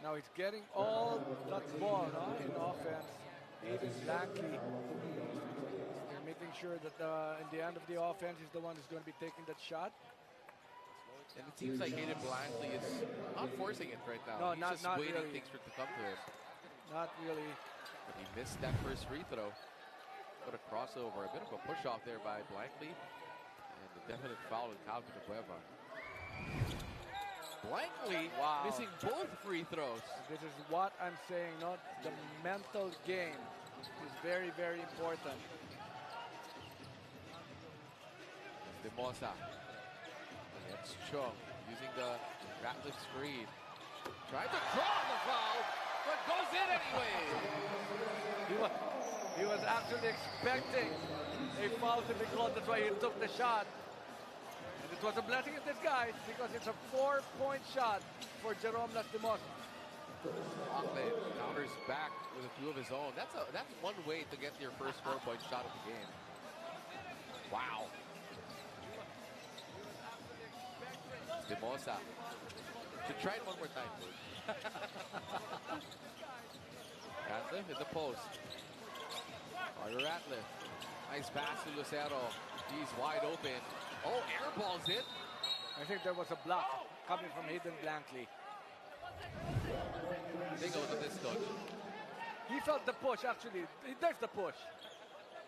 Now he's getting all that ball in offense. Hayden Blankley. They're making sure that in the end of the offense, he's the one who's going to be taking that shot. And it seems like Hayden Blankley is not forcing it right now. No, He's just waiting really. things for it to come to him. Not really. But he missed that first free throw. What a crossover. A bit of a push off there by Blankley. And a definite foul on Calvin Abueva. Blankley missing both free throws. This is what I'm saying, not the mental game is very, very important. Stimosa. It's Chung using the Ratliff screen. Tried to draw the foul, but goes in anyway. He was actually expecting a foul to be called. That's why he took the shot. And it was a blessing in disguise because it's a 4-point shot for Jerome Lastimosa. Ahmed counters back with a 2 of his own. That's one way to get your first 4-point shot of the game. Wow. Stimosa. Should try it one more time, please. Ratliff in the post. Mario Ratliff. Nice pass to Lucero. He's wide open. Oh, air balls it. I think there was a block coming from Hayden Blankley. Take a look at this, coach. He felt the push, actually. There's the push.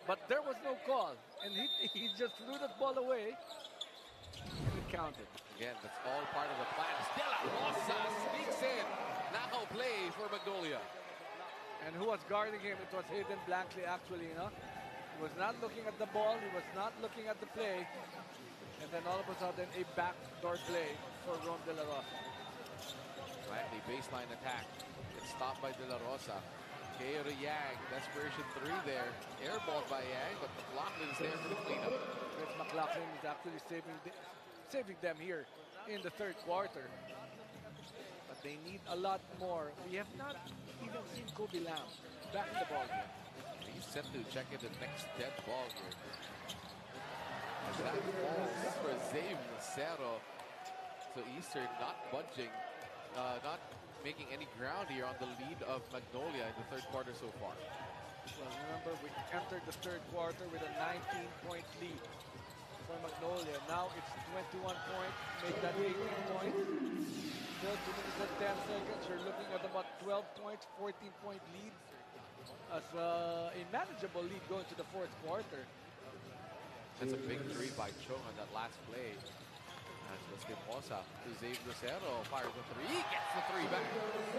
But there was no call. And he just threw that ball away. And it counted. Again, that's all part of the plan. De La Rosa sneaks in. Knockout play for Magnolia. And who was guarding him? It was Hayden Blankley, actually, you know. He was not looking at the ball. He was not looking at the play. And then all of a sudden, a backdoor play for Ron De La Rosa. Blankley baseline attack. It's stopped by De La Rosa. Keo to Yang. Desperation 3 there. Airballed by Yang, but McLaughlin is there for the cleanup. Chris McLaughlin is actually saving them here in the third quarter. But they need a lot more. We have not even seen Kobe Lamb back in the ball game. He's set to check in the next dead ball here. And that falls for Zave Lucero. So Eastern not budging, not making any ground here on the lead of Magnolia in the third quarter so far. Well, remember, we entered the third quarter with a 19-point lead for Magnolia. Now it's 21 points, make that 18 points. Still 2 minutes and 10 seconds. You're looking at about 12 points, 14-point lead. As a manageable lead going to the fourth quarter. That's a big 3 by Chung on that last play. As Lastimosa to Zave Lucero, fires the 3, gets the 3 back.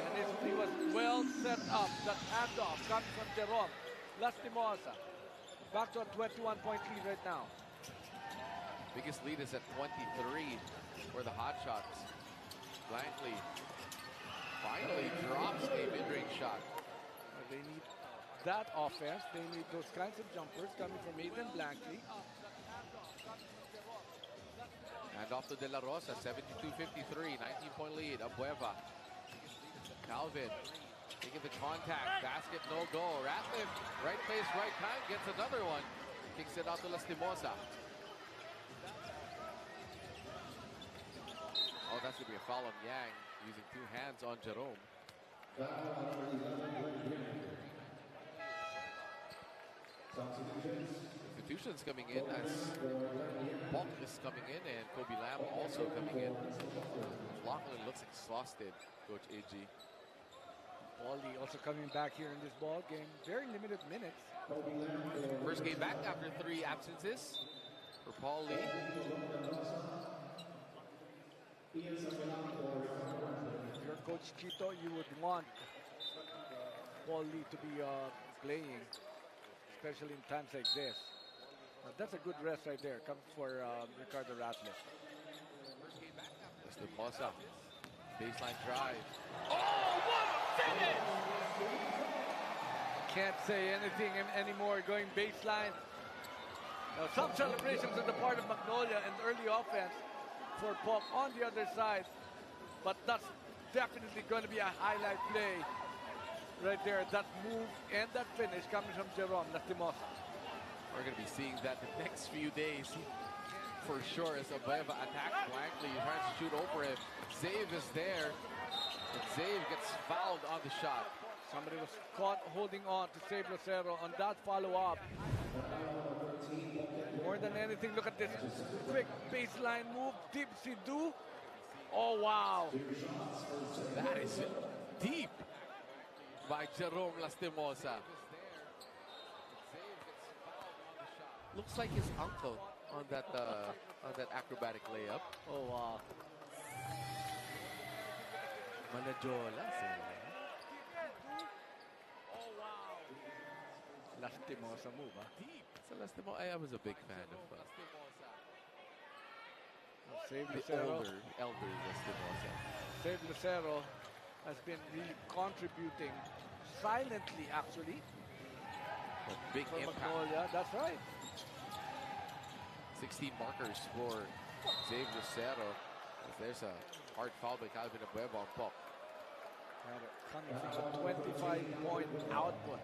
And he was well set up. That handoff coming from Jerome Lastimosa. Back to a 21-point lead right now. Biggest lead is at 23 for the Hotshots. Blankley finally drops a mid-range shot. They need that offense. They need those kinds of jumpers coming from Hayden Blankley. And off to De La Rosa, 72-53, 19-point lead. Abueva. Calvin taking the contact. Basket, no go. Ratliff, right place, right time, gets another one. Kicks it out to Lastimosa. Oh, that's going to be a foul on Yang, using 2 hands on Jerome. Institutions coming in as Bulk is coming in and Kobe Lamb also coming in. Lachlan looks exhausted, Coach AG. Wally also coming back here in this ball game. Very limited minutes. First game back after 3 absences for Paul Lee. If you're Coach Chito, you would want Paul Lee to be playing, especially in times like this. That's a good rest right there. Comes for Ricardo Ratliff. Estimosa, baseline drive. Oh, what a finish! Can't say anything anymore. Going baseline. Now, some celebrations on the part of Magnolia and early offense for Pop on the other side. But that's definitely going to be a highlight play right there. That move and that finish coming from Jerome Lastimosa. We're going to be seeing that the next few days for sure as Abeva attacks blankly. He tries to shoot over him. Zave is there. And Zave gets fouled on the shot. Somebody was caught holding on to save Lucero on that follow-up. More than anything, look at this quick baseline move. Tipsy do. Oh, wow. That is deep by Jerome Lastimosa. Looks like his uncle on that acrobatic layup. Oh, wow. Magnolia. Oh, wow. Lastimosa move, huh? So Lastimosa, I was a big fan of Save the Lucero. elder Lastimosa. Save Lucero has been really contributing silently, actually. But big for impact. Magnolia. That's right. 16 markers for Zave Lucero. There's a hard foul by Calvin Abueva on Pop. Coming from a 25-point output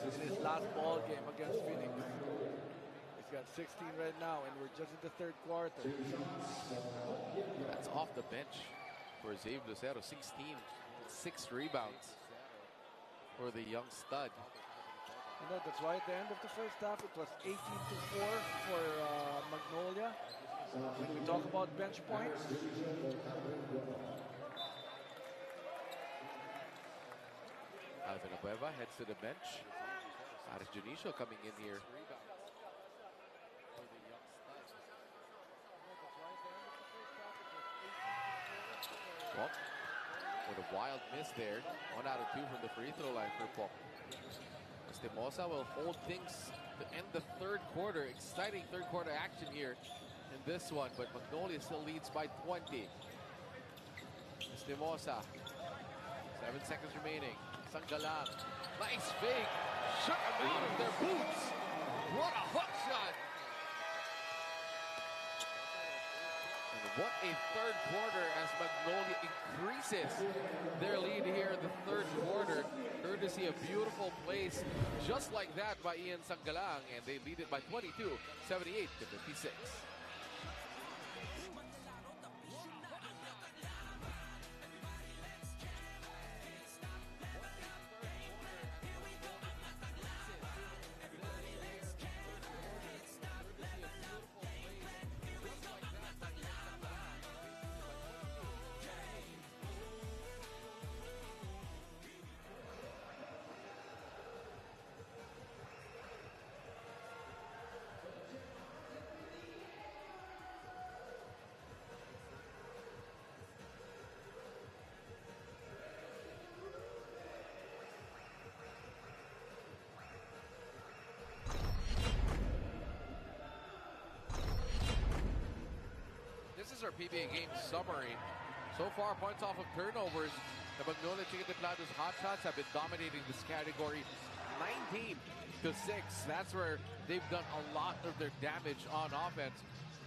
in his last ball game against Phoenix. He's got 16 right now, and we're just in the third quarter. That's off the bench for Zave Lucero. 16, 6 rebounds for the young stud. You know, that's why at the end of the first half, it was 18-4 for Magnolia. When we talk about bench points, Alvin Abueva heads to the bench. Aris Junicio coming in here. Well, what a wild miss there. 1 out of 2 from the free throw line for Pop. Estimosa will hold things to end the third quarter. Exciting third quarter action here in this one, but Magnolia still leads by 20. Estimosa, 7 seconds remaining. Sanggalang, nice fake, shook them out of their boots. What a hook shot! And what a third quarter as Magnolia increases their lead here in the third quarter. Courtesy a beautiful place just like that by Ian Sanggalang, and they lead it by 22, 78 to 56. This is our PBA game summary. So far, points off of turnovers. The Magnolia Timpados Hotshots have been dominating this category 19 to 6. That's where they've done a lot of their damage on offense.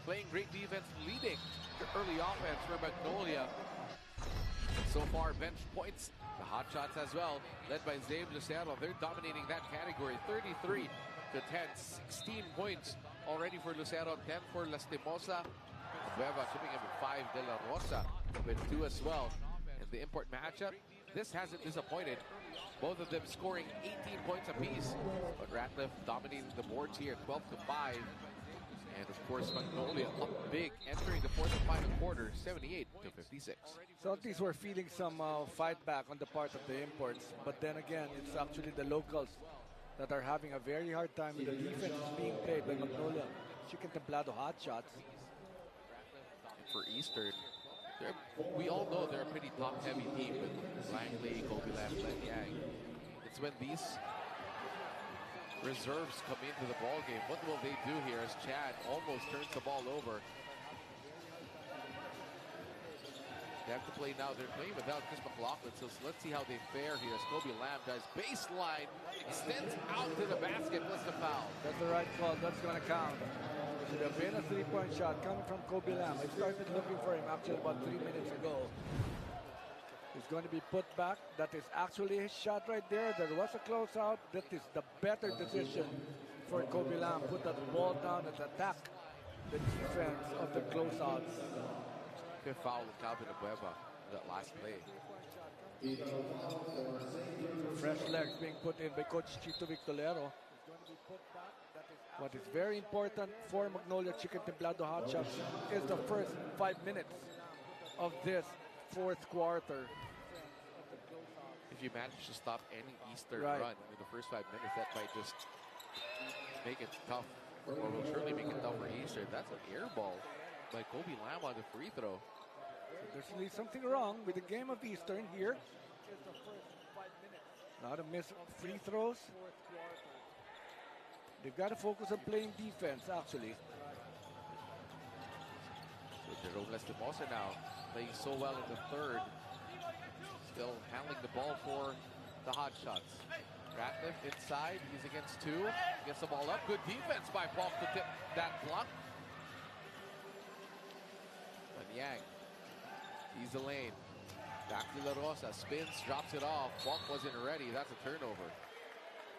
Playing great defense, leading the early offense for Magnolia. So far, bench points, the Hotshots as well, led by Zave Lucero. They're dominating that category 33 to 10. 16 points already for Lucero, 10 for Lastimosa. Abueva chipping in with 5, De La Rosa with 2 as well. And the import matchup, this hasn't disappointed. Both of them scoring 18 points apiece. But Ratliff dominating the boards here, 12 to 5. And of course, Magnolia up big, entering the fourth and final quarter, 78 to to 56. Celtics were feeling some fight back on the part of the imports, but then again, it's actually the locals that are having a very hard time with the defense being played by Magnolia. Chicken Templado Hotshots. For Eastern, we all know they're a pretty top-heavy team with Langley, Kobe Lam, Glenn Yang. It's when these reserves come into the ball game. What will they do here as Chad almost turns the ball over? They have to play now. They're playing without Chris McLaughlin, so let's see how they fare here. As Kobe Lam does baseline, extends out to the basket, plus the foul. That's the right call. That's going to count. It should have been a three-point shot coming from Kobe Lam. I started looking for him actually about 3 minutes ago. He's going to be put back. That is actually his shot right there. There was a closeout. That is the better decision for Kobe Lam. Put that ball down and attack the defense of the closeouts. Fifth foul with Calvin Abueva, that last play. Fresh legs being put in by Coach Chito Victolero. What is very important for Magnolia Chicken Templado Hotshots is the first 5 minutes of this fourth quarter. If you manage to stop any Eastern Right. run in the first 5 minutes, that might just make it tough, or will surely make it tough for Eastern. That's an air ball by Kobe Lam on the free throw. There's really something wrong with the game of Eastern here. A lot of missed free throws. They've got to focus on playing defense, actually. So Jerome Lastimosa now playing so well in the third. Still handling the ball for the Hotshots. Ratliff inside, he's against two. Gets the ball up, good defense by Paul to tip that block. And Yang, he's the lane. Back to La Rosa, spins, drops it off. Paul wasn't ready, that's a turnover.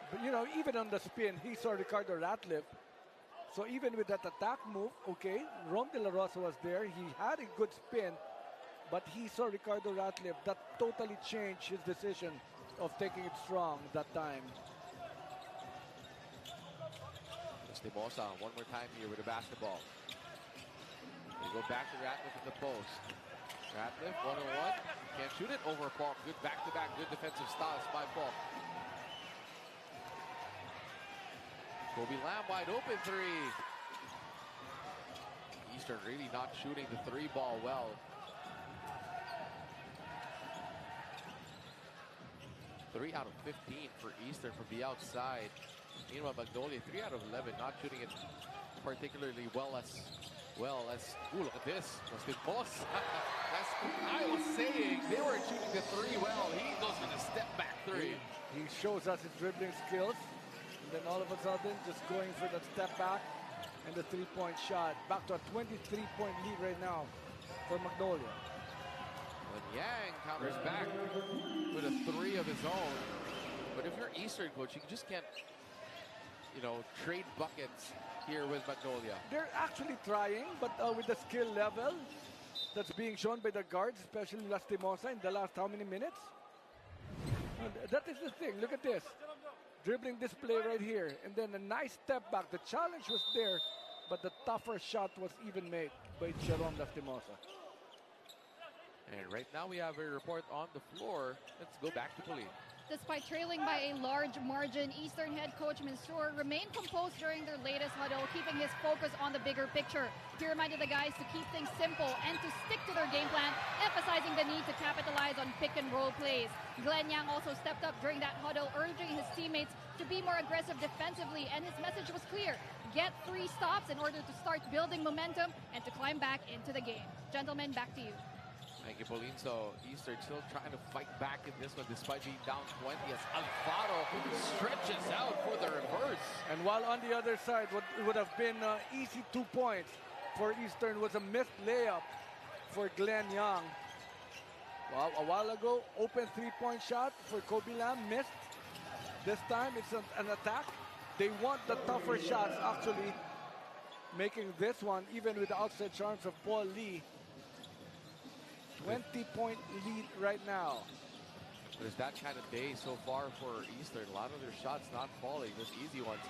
But you know, even on the spin, he saw Ricardo Ratliff. So even with that attack move, okay, Rom De La Rosa was there. He had a good spin, but he saw Ricardo Ratliff. That totally changed his decision of taking it strong that time. Lastimosa one more time here with the basketball. They go back to Ratliff at the post. Ratliff, 1-on-1, can't shoot it, over Paul. Good back-to-back, good defensive styles by Paul. Kobe Lam wide open three. Eastern really not shooting the three ball well. 3 out of 15 for Eastern from the outside. Meanwhile, Magnolia, 3 out of 11, not shooting it particularly well as ooh, look at this. Lastimosa. As I was saying, they were shooting the three well. He goes for the step back three. He shows us his dribbling skills. And then all of a sudden, just going for the step back and the three-point shot. Back to a 23-point lead right now for Magnolia. When Yang counters back with a three of his own. But if you're Eastern, coach, you just can't, you know, trade buckets here with Magnolia. They're actually trying, but with the skill level that's being shown by the guards, especially Lastimosa in the last how many minutes? And that is the thing. Look at this. Dribbling this play right here, and then a nice step back. The challenge was there, but the tougher shot was even made by Jerome Lastimosa. And right now we have a report on the floor. Let's go back to Pauline. Despite trailing by a large margin, Eastern head coach Mansour remained composed during their latest huddle, keeping his focus on the bigger picture. He reminded the guys to keep things simple and to stick to their game plan, emphasizing the need to capitalize on pick and roll plays. Glenn Yang also stepped up during that huddle, urging his teammates to be more aggressive defensively, and his message was clear: get 3 stops in order to start building momentum and to climb back into the game. Gentlemen, back to you. Thank you, Pauline. So Eastern still trying to fight back in this one despite being down 20 as Alfaro stretches out for the reverse. And while on the other side, what would have been easy 2 points for Eastern was a missed layup for Glenn Yang. Well, a while ago, open 3-point shot for Kobe Lam, missed. This time it's an attack. They want the tougher shots, actually, making this one, even with the outside charms of Paul Lee, 20-point lead right now. There's that kind of day so far for Eastern. A lot of their shots not falling, those easy ones.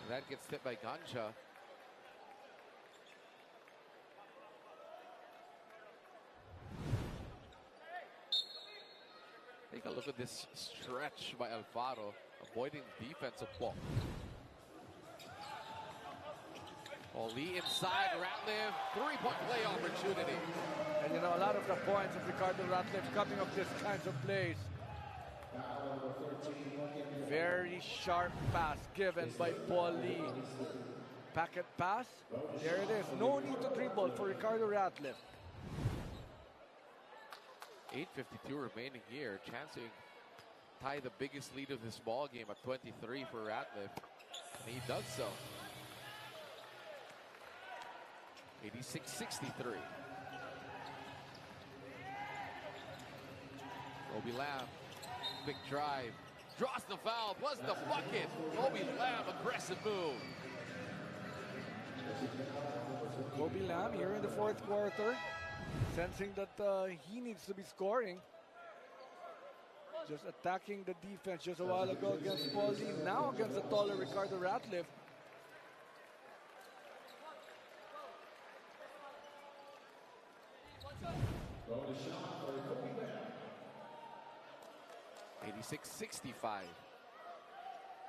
And that gets tipped by Gansha. Take a look at this stretch by Alfaro, avoiding defensive ball. Oli inside, Ratliff, three-point play opportunity. And you know, a lot of the points of Ricardo Ratliff coming off these kinds of plays. Very sharp pass given by Paul Lee. Packet pass. There it is. No need to dribble for Ricardo Ratliff. 8:52 remaining here. Chance to tie the biggest lead of this ball game at 23 for Ratliff. And he does so. 86-63. Obi Lamb, big drive, draws the foul, plus the bucket. Obi Lamb, aggressive move. Obi Lamb here in the fourth quarter, sensing that he needs to be scoring. Just attacking the defense just a while ago against Paul Lee, now against the taller Ricardo Ratliff. 86-65.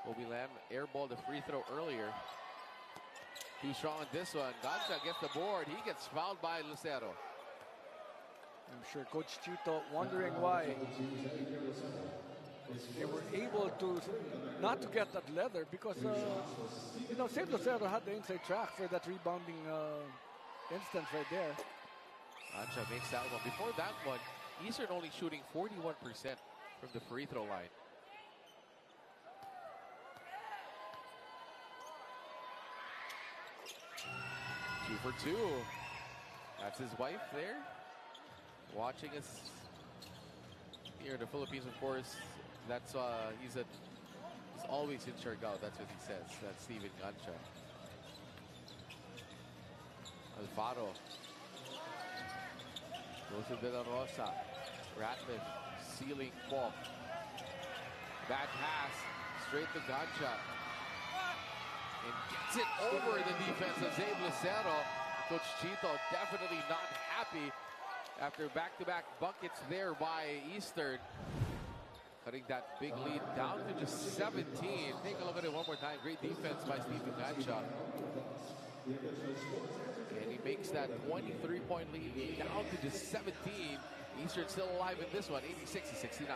Obi Lamb airballed the free throw earlier. Too strong on this one. Gansha gets the board. He gets fouled by Lucero. I'm sure Coach Chito wondering why they were able to not to get that leather, because you know, St. Lucero had the inside track for that rebounding instance right there. Gansha makes that one. Before that one, Eastern only shooting 41% from the free throw line. Two for two. That's his wife there, watching us here in the Philippines. Of course, that's he's always in Siargao. That's what he says. That's Steven Gansha. Alfaro goes to De La Rosa. Ratliff ceiling ball. Bad pass straight to Gansha. And gets it over the defense of Zabe Lucero. Coach Chito definitely not happy after back-to-back buckets there by Eastern. Cutting that big lead down to just 17. Take a look at it one more time. Great defense by Steven Gansha. And he makes that 23-point lead down to just 17. Eastern still alive in this one, 86-69.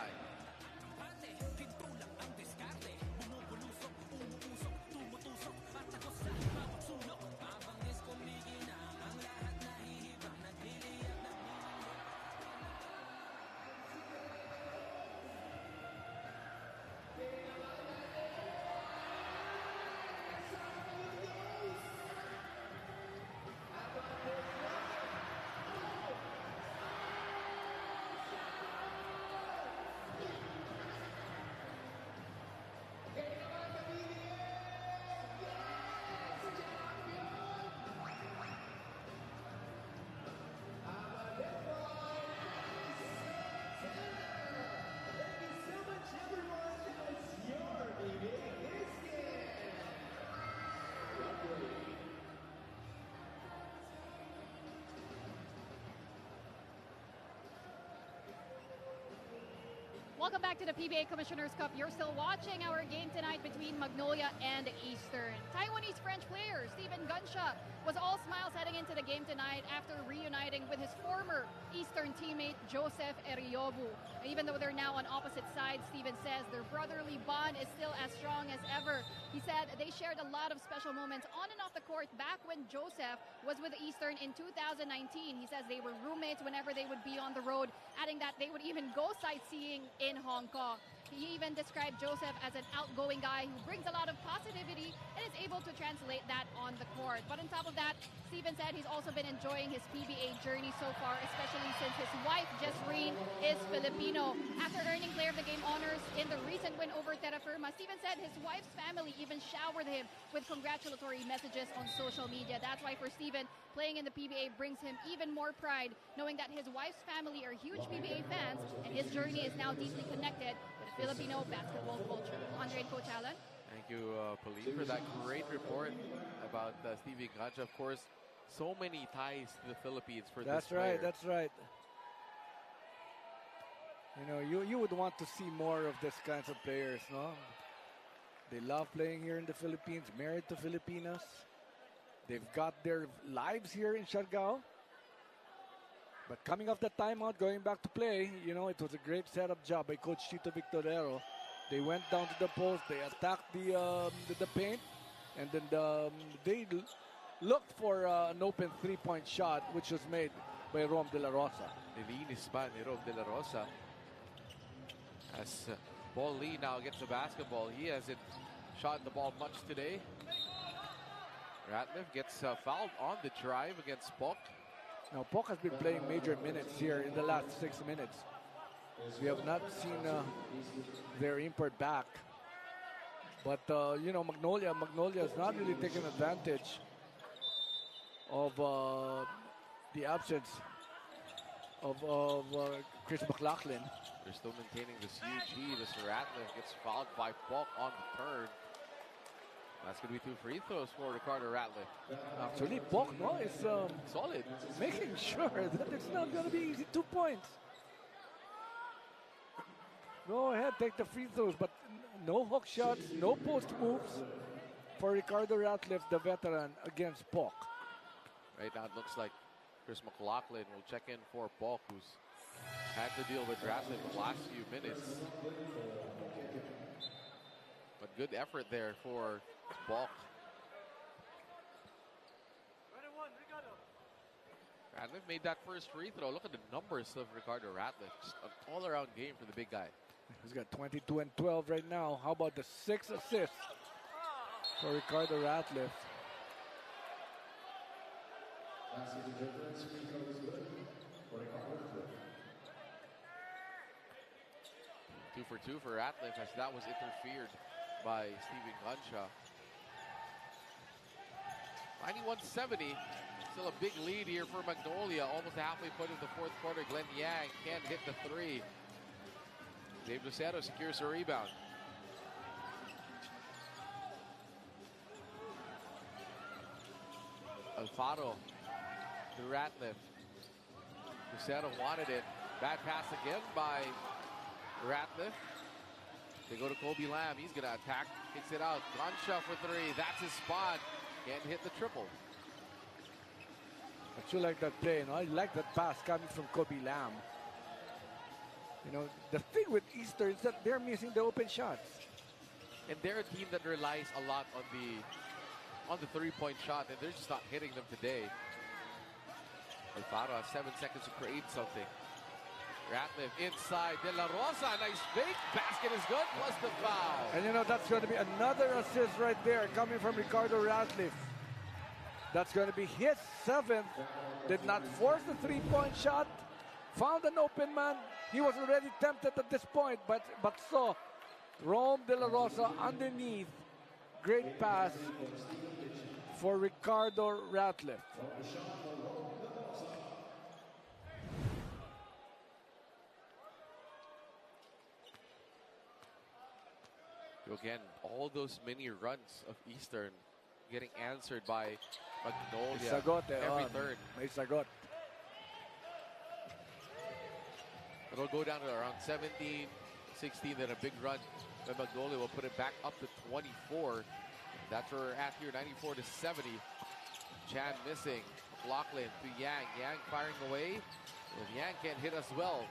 Welcome back to the PBA Commissioner's Cup. You're still watching our game tonight between Magnolia and Eastern. Taiwanese French player Steven Gansha was all smiles heading into the game tonight after reuniting with his former Eastern teammate Joseph Eriobu. Even though they're now on opposite sides, Steven says their brotherly bond is still as strong as ever. He said they shared a lot of special moments on and off the court back when Joseph was with Eastern in 2019. He says they were roommates whenever they would be on the road, adding that they would even go sightseeing in Hong Kong. He even described Joseph as an outgoing guy who brings a lot of positivity and is able to translate that on the court. But on top of that, Steven said he's also been enjoying his PBA journey so far, especially since his wife, Jesreen, is Filipino. After earning Player of the Game honors in the recent win over Terra Firma, Steven said his wife's family even showered him with congratulatory messages on social media. That's why for Steven, playing in the PBA brings him even more pride, knowing that his wife's family are huge PBA fans and his journey is now deeply connected with Filipino basketball culture. Andre and Coach Alan. Thank you, Pauline, for that great report about Steven Gansha. Of course, so many ties to the Philippines for this player. That's right. You know, you would want to see more of this kinds of players, no? They love playing here in the Philippines, married to Filipinas. They've got their lives here in Siargao. But coming off the timeout, going back to play, you know, it was a great setup job by Coach Chito Victorero. They went down to the post, they attacked the paint, and then they looked for an open three-point shot, which was made by Rom De La Rosa. Nilinis pa ni Rom De La Rosa. As Paul Lee now gets the basketball. He hasn't shot the ball much today. Ratliff gets fouled on the drive against Pok. Now, Pok has been playing major minutes here in the last 6 minutes. We have not seen their import back. But, you know, Magnolia has not really taken advantage of the absence of Chris McLaughlin. They're still maintaining this huge lead as Ratliff gets fouled by Pok on the turn. That's going to be 2 free throws for Ricardo Ratliff. Actually, Pok, no, is solid. Making sure that it's not going to be easy. 2 points. Go ahead, take the free throws, but no hook shots, no post moves for Ricardo Ratliff, the veteran, against Pok. Right now, it looks like Chris McLaughlin will check in for Pok, who's had to deal with Ratliff the last few minutes. But good effort there for Pok. Ratliff made that first free throw. Look at the numbers of Ricardo Ratliff. Just an all-around game for the big guy. He's got 22 and 12 right now. How about the 6 assists for Ricardo Ratliff? Two for two for Ratliff as that was interfered by Steven Gansha. 91-70. Still a big lead here for Magnolia. Almost halfway point of the 4th quarter. Glenn Yang can't hit the 3. Dave Lucero secures a rebound. Alfaro to Ratliff. Lucero wanted it. Bad pass again by Ratliff. They go to Kobe Lamb. He's going to attack. Kicks it out. Gansha for 3. That's his spot. Can't hit the triple. I like that play. You know, I like that pass coming from Kobe Lamb. You know, the thing with Easter is that they're missing the open shots. And they're a team that relies a lot on the three-point shot, and they're just not hitting them today. Alfaro has 7 seconds to create something. Ratliff inside. De La Rosa, nice fake. Basket is good, plus the foul. And you know, that's going to be another assist right there coming from Ricardo Ratliff. That's going to be his 7th. Did not force the three-point shot. Found an open man. He was already tempted at this point, but saw Rom De La Rosa underneath. Great pass for Ricardo Ratliff. Again, all those mini runs of Eastern getting answered by Magnolia every turn. May sagot. It'll go down to around 17, 16, then a big run. Then Magnolia will put it back up to 24. That's where we're at here, 94-70. Chan missing. McLaughlin to Yang. Yang firing away. And Yang can't hit as well.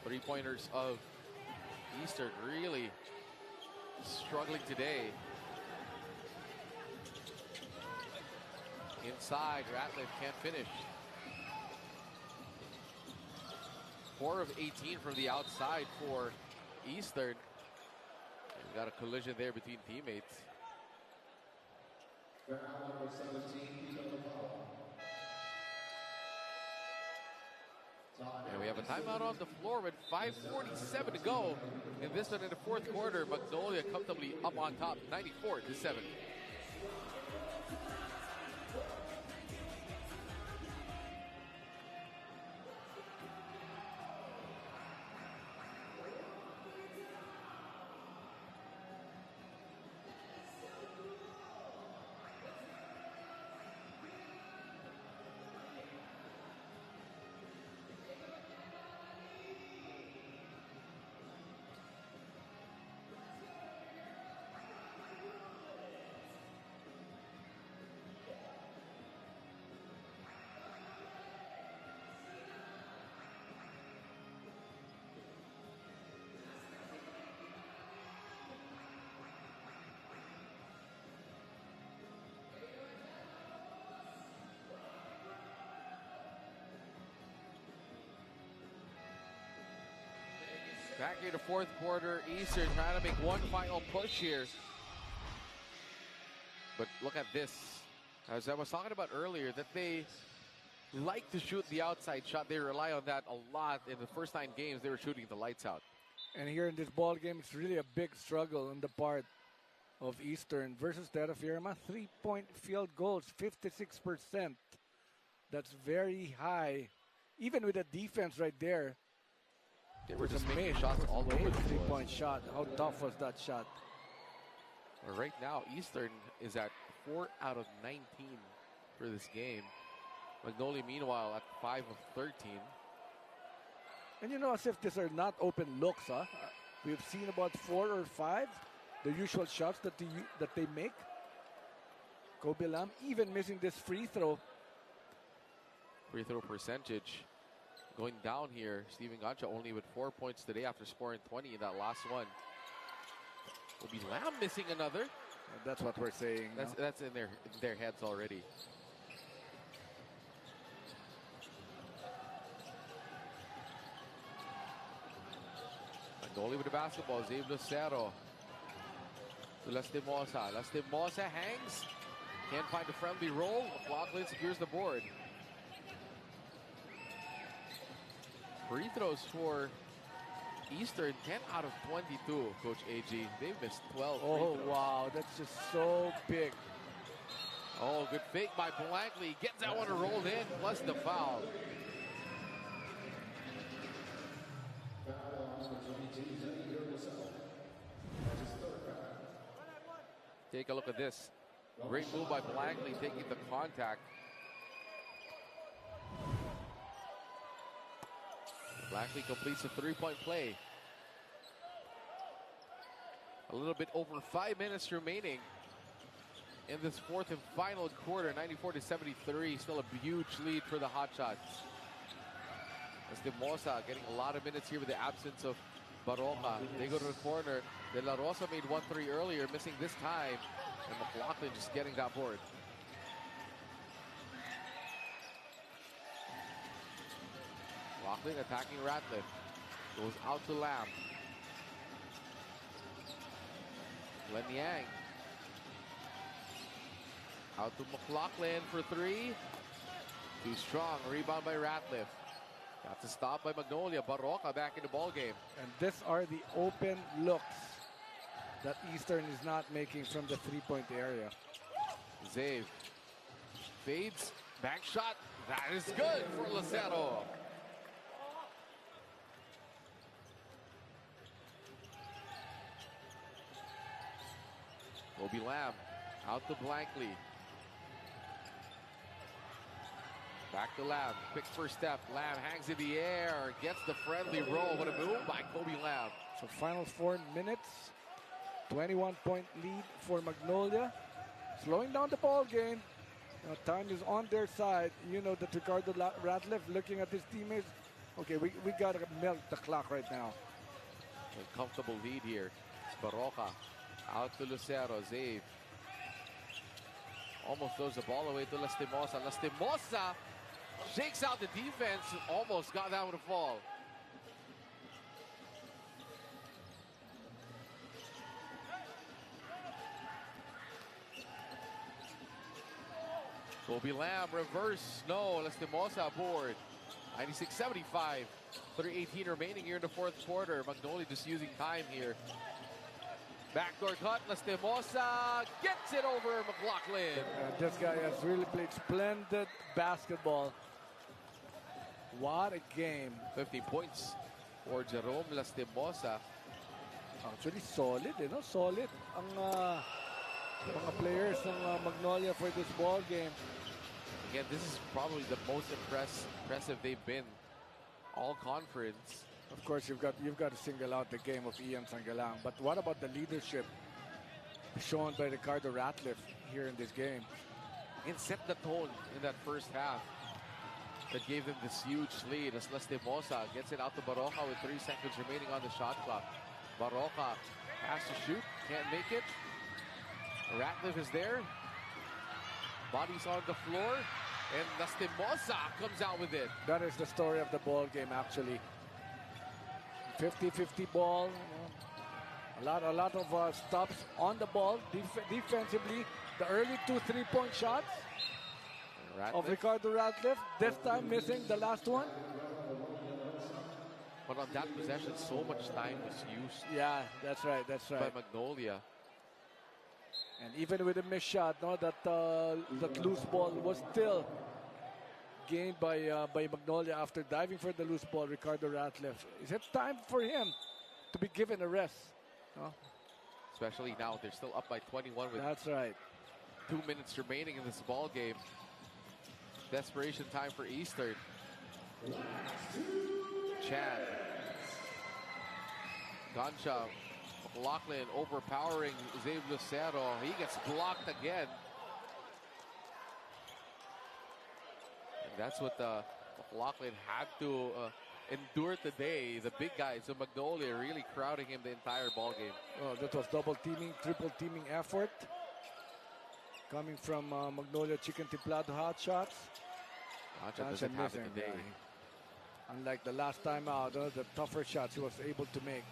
3-pointers of Eastern really struggling today. Inside, Ratliff can't finish. 4 of 18 from the outside for Eastern. We got a collision there between teammates. And we have a timeout on the floor with 5:47 to go. In this one in the 4th quarter, Magnolia comfortably up on top, 94-70. Back here to fourth quarter, Eastern trying to make one final push here. But look at this. As I was talking about earlier, that they like to shoot the outside shot. They rely on that a lot. In the first 9 games, they were shooting the lights out. And here in this ball game, it's really a big struggle on the part of Eastern versus Terra Firma. 3-point field goals, 56%. That's very high. Even with the defense right there. They were just making shots all over the 3-point shot. How tough was that shot? Well, right now, Eastern is at 4 out of 19 for this game. Magnolia, meanwhile, at 5 of 13. And you know, as if these are not open looks, huh? We've seen about 4 or 5, the usual shots that they make. Kobe Lam even missing this free throw. Free throw percentage going down here. Steven Gancha only with 4 points today after scoring 20 in that last one. Will be Lam missing another. That's what we're saying. That's in their heads already. Magnolia with the basketball. Zave Lucero to Lastimosa. Lastimosa hangs. Can't find a friendly roll. McLaughlin secures the board. Free throws for Eastern, 10 out of 22, Coach AG. They missed 12. Oh, wow. That's just so big. Oh, good fake by Blankley. Gets that one rolled in, plus the foul. Take a look at this. Great move by Blankley, taking the contact. Blankley completes a 3-point play. A little bit over 5 minutes remaining in this fourth and final quarter. 94-73, still a huge lead for the Hotshots. Lastimosa getting a lot of minutes here with the absence of Baroka. They go to the corner. De La Rosa made 1-3 earlier, missing this time. And McLaughlin just getting that board. McLaughlin attacking Ratliff. Goes out to Lam. Glenn Yang. Out to McLaughlin for 3. Too strong. Rebound by Ratliff. Got to stop by Magnolia. Baroka back in the ball game. And these are the open looks that Eastern is not making from the 3-point area. Zave fades. Back shot. That is good for Lucero. Kobe Lam out to Blankley. Back to Lam. Quick first step. Lam hangs in the air. Gets the friendly roll. What a move by Kobe Lam. So final 4 minutes. 21-point lead for Magnolia. Slowing down the ball game. Now, time is on their side. You know that Ricardo Ratliff looking at his teammates. Okay, we got to milk the clock right now. A comfortable lead here. Baroka out to Lucero. Zave almost throws the ball away to Lastimosa. Lastimosa shakes out the defense. Almost got that one to fall. Kobe Lam reverse. No, Lastimosa aboard. 96-75. 3:18 remaining here in the fourth quarter. Magnolia just using time here. Backdoor cut. Lastimosa gets it over McLaughlin. This guy has really played splendid basketball. What a game. 15 points for Jerome Lastimosa. Actually, solid, solid ang mga players ng Magnolia for this ball game. Again, this is probably the most impressive they've been all conference. Of course, you've got to single out the game of Ian Sangalang. But what about the leadership shown by Ricardo Ratliff here in this game? And set the tone in that first half that gave them this huge lead as Lastimosa gets it out to Baroka with 3 seconds remaining on the shot clock. Baroka has to shoot, can't make it. Ratliff is there. Body's on the floor. And Lastimosa comes out with it. That is the story of the ball game, actually. 50-50 ball. A lot of stops on the ball. Defensively, the early 2 3-point shots of Ricardo Ratcliffe. This time missing the last one. But on that possession, so much time was used. Yeah, that's right. That's right. By Magnolia. And even with a missed shot, that loose ball was still gained by Magnolia after diving for the loose ball. Ricardo Ratcliffe. Is it time for him to be given a rest? Especially now, they're still up by 21 with that's right. 2 minutes remaining in this ball game. Desperation time for Eastern. Chad. Gansha. McLaughlin overpowering Zave Lucero. He gets blocked again. And that's what McLaughlin had to endure today. The big guys of Magnolia really crowding him the entire ball game. Oh, that was double teaming, triple teaming effort coming from Magnolia Chicken Timpado Hotshots. Doesn't have it today. Unlike the last time out, the tougher shots he was able to make.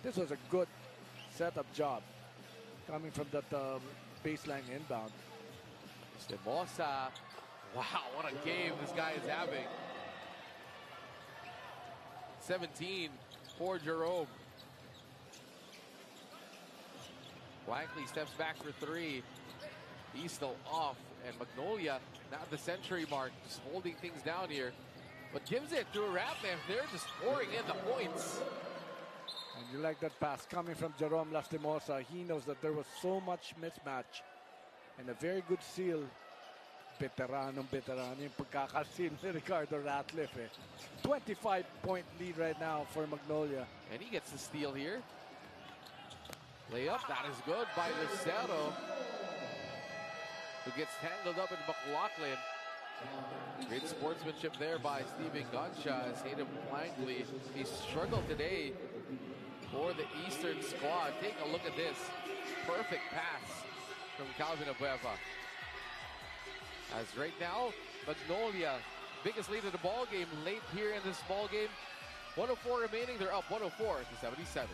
This was a good setup job coming from that baseline inbound. Estimosa. Wow, what a game this guy is having. 17 for Jerome. Blankley steps back for 3. He's still off. And Magnolia, now at the century mark, just holding things down here. But gives it to Ratcliffe. They're just pouring in the points. And you like that pass coming from Jerome Lastimosa. He knows that there was so much mismatch. And a very good seal. Veterano yung pagkakasil ni Ricardo Ratcliffe. 25-point lead right now for Magnolia. And he gets the steal here. Layup, that is good by Lucero, who gets tangled up in McLaughlin. Great sportsmanship there by Steven Gansha as Hayden Blankley. He struggled today for the Eastern squad. Take a look at this. Perfect pass from Calvin Abueva. As right now, Magnolia, biggest lead of the ball game late here in this ball game. 104 remaining, they're up 104-77.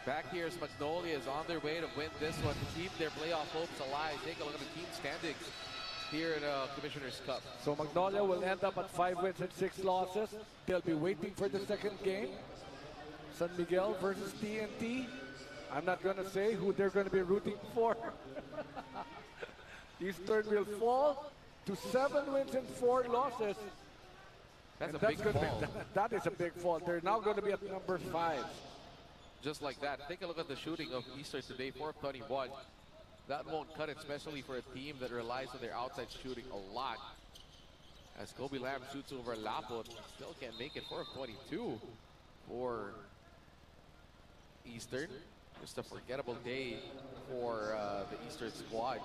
Back here as Magnolia is on their way to win this one to keep their playoff hopes alive. Take a look at the team standings here in Commissioner's Cup. So Magnolia will end up at 5 wins and 6 losses. They'll be waiting for the second game. San Miguel versus TNT. I'm not going to say who they're going to be rooting for. Eastern will fall to 7 wins and 4 losses. That's a big fall. That is a big fall. They're now going to be at number 5. Just like that. Take a look at the shooting of Eastern today, 4 of 21. That won't cut it, especially for a team that relies on their outside shooting a lot. As Kobe Lamb shoots over Lapot, still can't make it. 4 of 22 for Eastern. Just a forgettable day for the Eastern squad.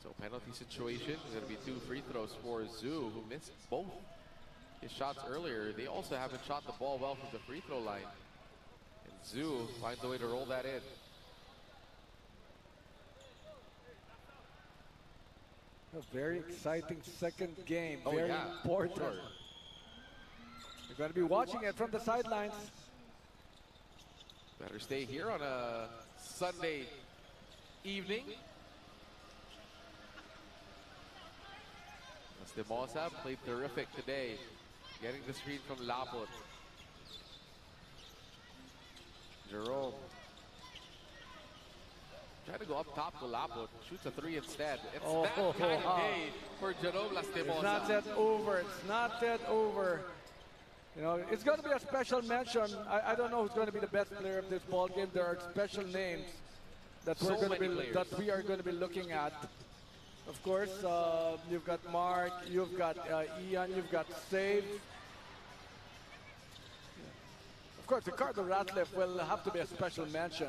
So penalty situation is going to be 2 free throws for Zoo, who missed both his shots earlier. They also haven't shot the ball well from the free throw line. And Zoo finds a way to roll that in. A very exciting second game. Oh, very yeah, important. sure. You're going to be watching it from the sidelines. Better stay here on a Sunday evening. Estimosa played terrific today, getting the screen from Lapot. Jerome trying to go up top to Lapot, shoots a 3 instead. It's that kind of day for Jerome Lastimosa. It's not yet over. It's not yet over. You know, it's going to be a special mention. I don't know who's going to be the best player of this ball game. There are special names that we are going to be looking at. Of course, you've got Mark, you've got Ian, you've got Save. Of course, Ricardo Ratliff will have to be a special mention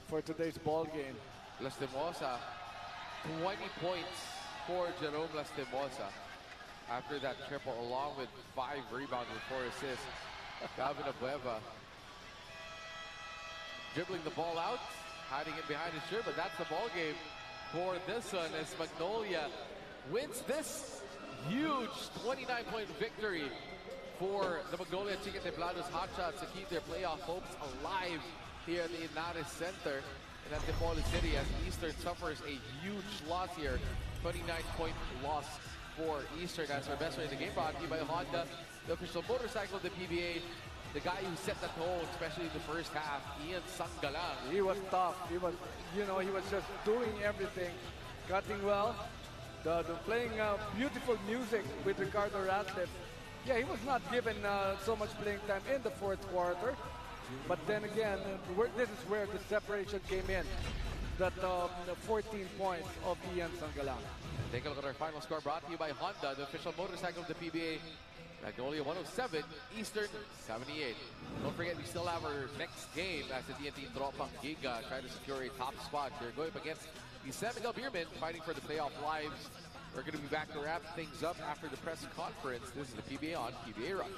for today's ball game. Lastimosa, 20 points for Jerome Lastimosa. After that triple, along with 5 rebounds and 4 assists. Calvin Abueva dribbling the ball out, hiding it behind his shirt, but that's the ball game for this one as Magnolia wins this huge 29-point victory for the Magnolia Timpados Hotshots to keep their playoff hopes alive here at the Inares Center in Antipolo City as Eastern suffers a huge loss here. 29-point loss for Eastern. That's our best way in the game, brought to you by Honda, the official motorcycle of the PBA. The guy who set the tone, especially in the first half, Ian Sanggalang. He was tough. He was, he was just doing everything, cutting well, playing beautiful music with Ricardo Ratliff. Yeah, he was not given so much playing time in the fourth quarter, but then again, this is where the separation came in. That 14 points of Ian Sanggalang. Take a look at our final score, brought to you by Honda, the official motorcycle of the PBA. Magnolia 107, Eastern 78. Don't forget, we still have our next game as the TNT Tropang Giga trying to secure a top spot. They're going up against the San Miguel Beermen fighting for the playoff lives. We're going to be back to wrap things up after the press conference. This is the PBA on PBA Rock.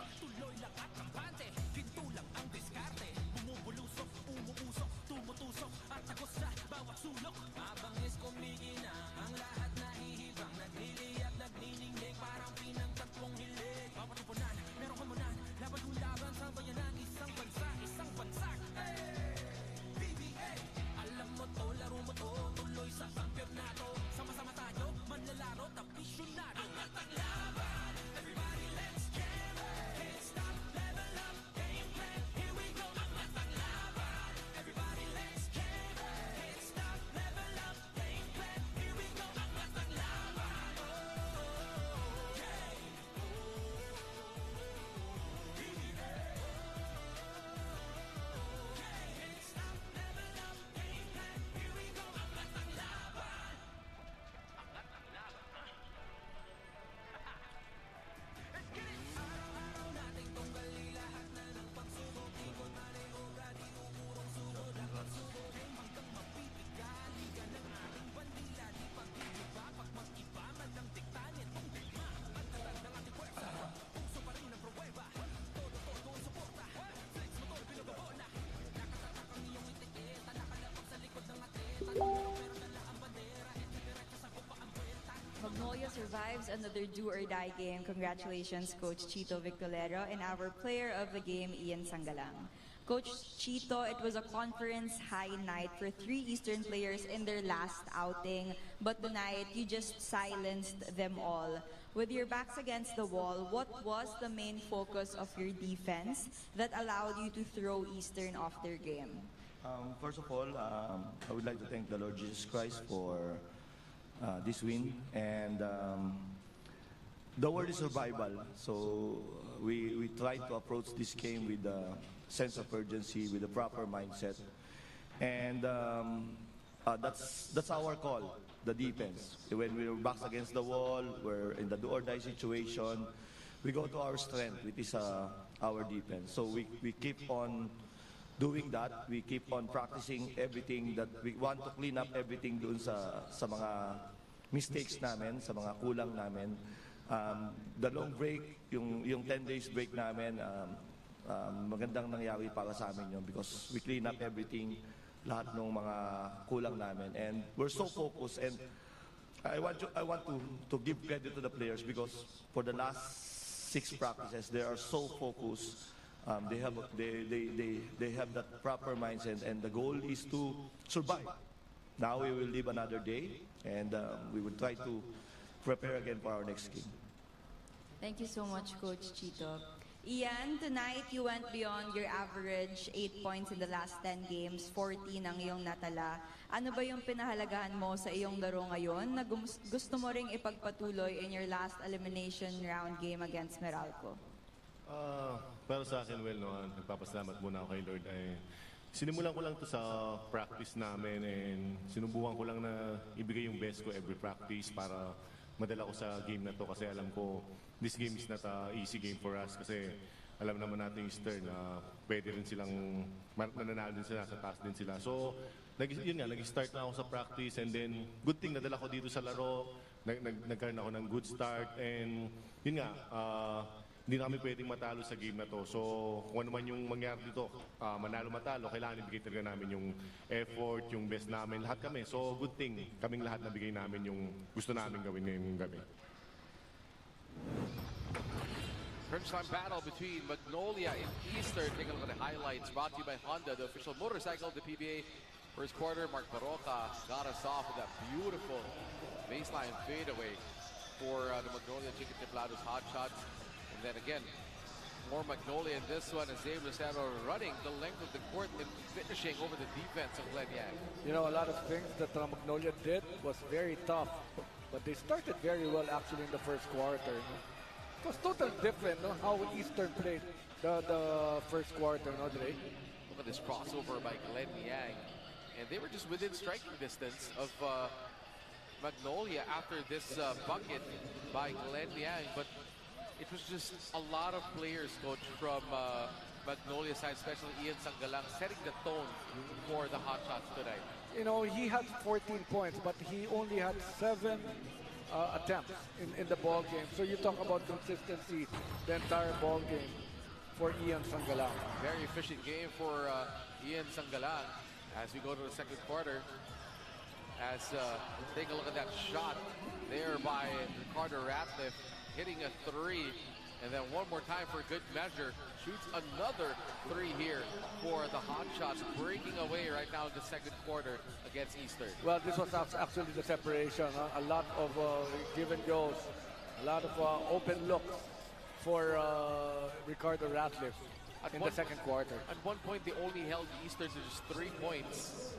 Magnolia survives another do-or-die game. Congratulations, Coach Chito Victolero, and our player of the game, Ian Sanggalang. Coach Chito, it was a conference high night for 3 Eastern players in their last outing, but tonight you just silenced them all. With your backs against the wall, what was the main focus of your defense that allowed you to throw Eastern off their game? First of all, I would like to thank the Lord Jesus Christ for this win, and the word is survival. So we try to approach this game with a sense of urgency, with a proper mindset, and that's our call, the defense. When we're backs against the wall, we're in the do-or-die situation, we go to our strength, which is our defense. So we keep on doing that. We keep on practicing everything that we want to clean up everything dun sa mga mistakes namin, sa mga kulang namin. The long break, yung 10 days break namin, magandang nangyari para sa amin yun because we clean up everything, lahat ng mga kulang namin. And we're so focused, and I want to give credit to the players because for the last 6 practices, they are so focused. They have that proper mindset, and the goal is to survive. Now we will live another day, and we will try to prepare again for our next game. Thank you so much, Coach Chito. Ian, tonight you went beyond your average 8 points in the last 10 games, 14 ang iyong natala. Ano ba yung pinahalagahan mo sa iyong laro ngayon na gusto mo ring ipagpatuloy in your last elimination round game against Meralco? Para sa akin, well, no, nagpapasalamat muna ako kay Lord. Sinimulan ko lang to sa practice namin and sinubukan ko lang na ibigay yung best ko every practice para madala ko sa game na to kasi alam ko this game is not a easy game for us kasi alam naman natin yung Eastern na pwede rin silang mananalo din sila, sa taas din sila. So, yun nga, nag-start na ako sa practice and then good thing nadala ko dito sa laro, nagkaroon ako ng good start and yun nga, hindi na kami pwedeng matalo sa game na to. So, kung ano man yung mangyari dito, manalo-matalo, kailangan ibigay talaga namin yung effort, yung best namin, lahat kami. So, good thing, kaming lahat nabigay namin yung gusto namin gawin ngayong gabi. Crunch time battle between Magnolia and Eastern. Take a look at the highlights brought to you by Honda, the official motorcycle of the PBA. First quarter, Mark Baroka got us off with that beautiful baseline fadeaway for the Magnolia Chicken Timpados Hotshots. And then again, more Magnolia in this one as Dave Lucero running the length of the court and finishing over the defense of Glen Yang. You know, a lot of things that Magnolia did was very tough, but they started very well actually in the first quarter. It was totally different, no? How Eastern played the first quarter, no, Dre? Look at this crossover by Glen Yang. And they were just within striking distance of Magnolia after this bucket by Glen Yang. But it was just a lot of players, Coach, from Magnolia side, especially Ian Sangalang, setting the tone for the Hotshots tonight. You know, he had 14 points, but he only had 7 attempts in the ball game. So you talk about consistency the entire ball game for Ian Sangalang. Very efficient game for Ian Sangalang as we go to the second quarter. As take a look at that shot there by Ricardo Ratliff, hitting a 3, and then one more time for good measure, shoots another 3 here for the Hotshots, breaking away right now in the second quarter against Eastern. Well, this was actually the separation. A lot of give and goes, a lot of open looks for Ricardo Ratliff in the second quarter. At one point, they only held Eastern to just 3 points.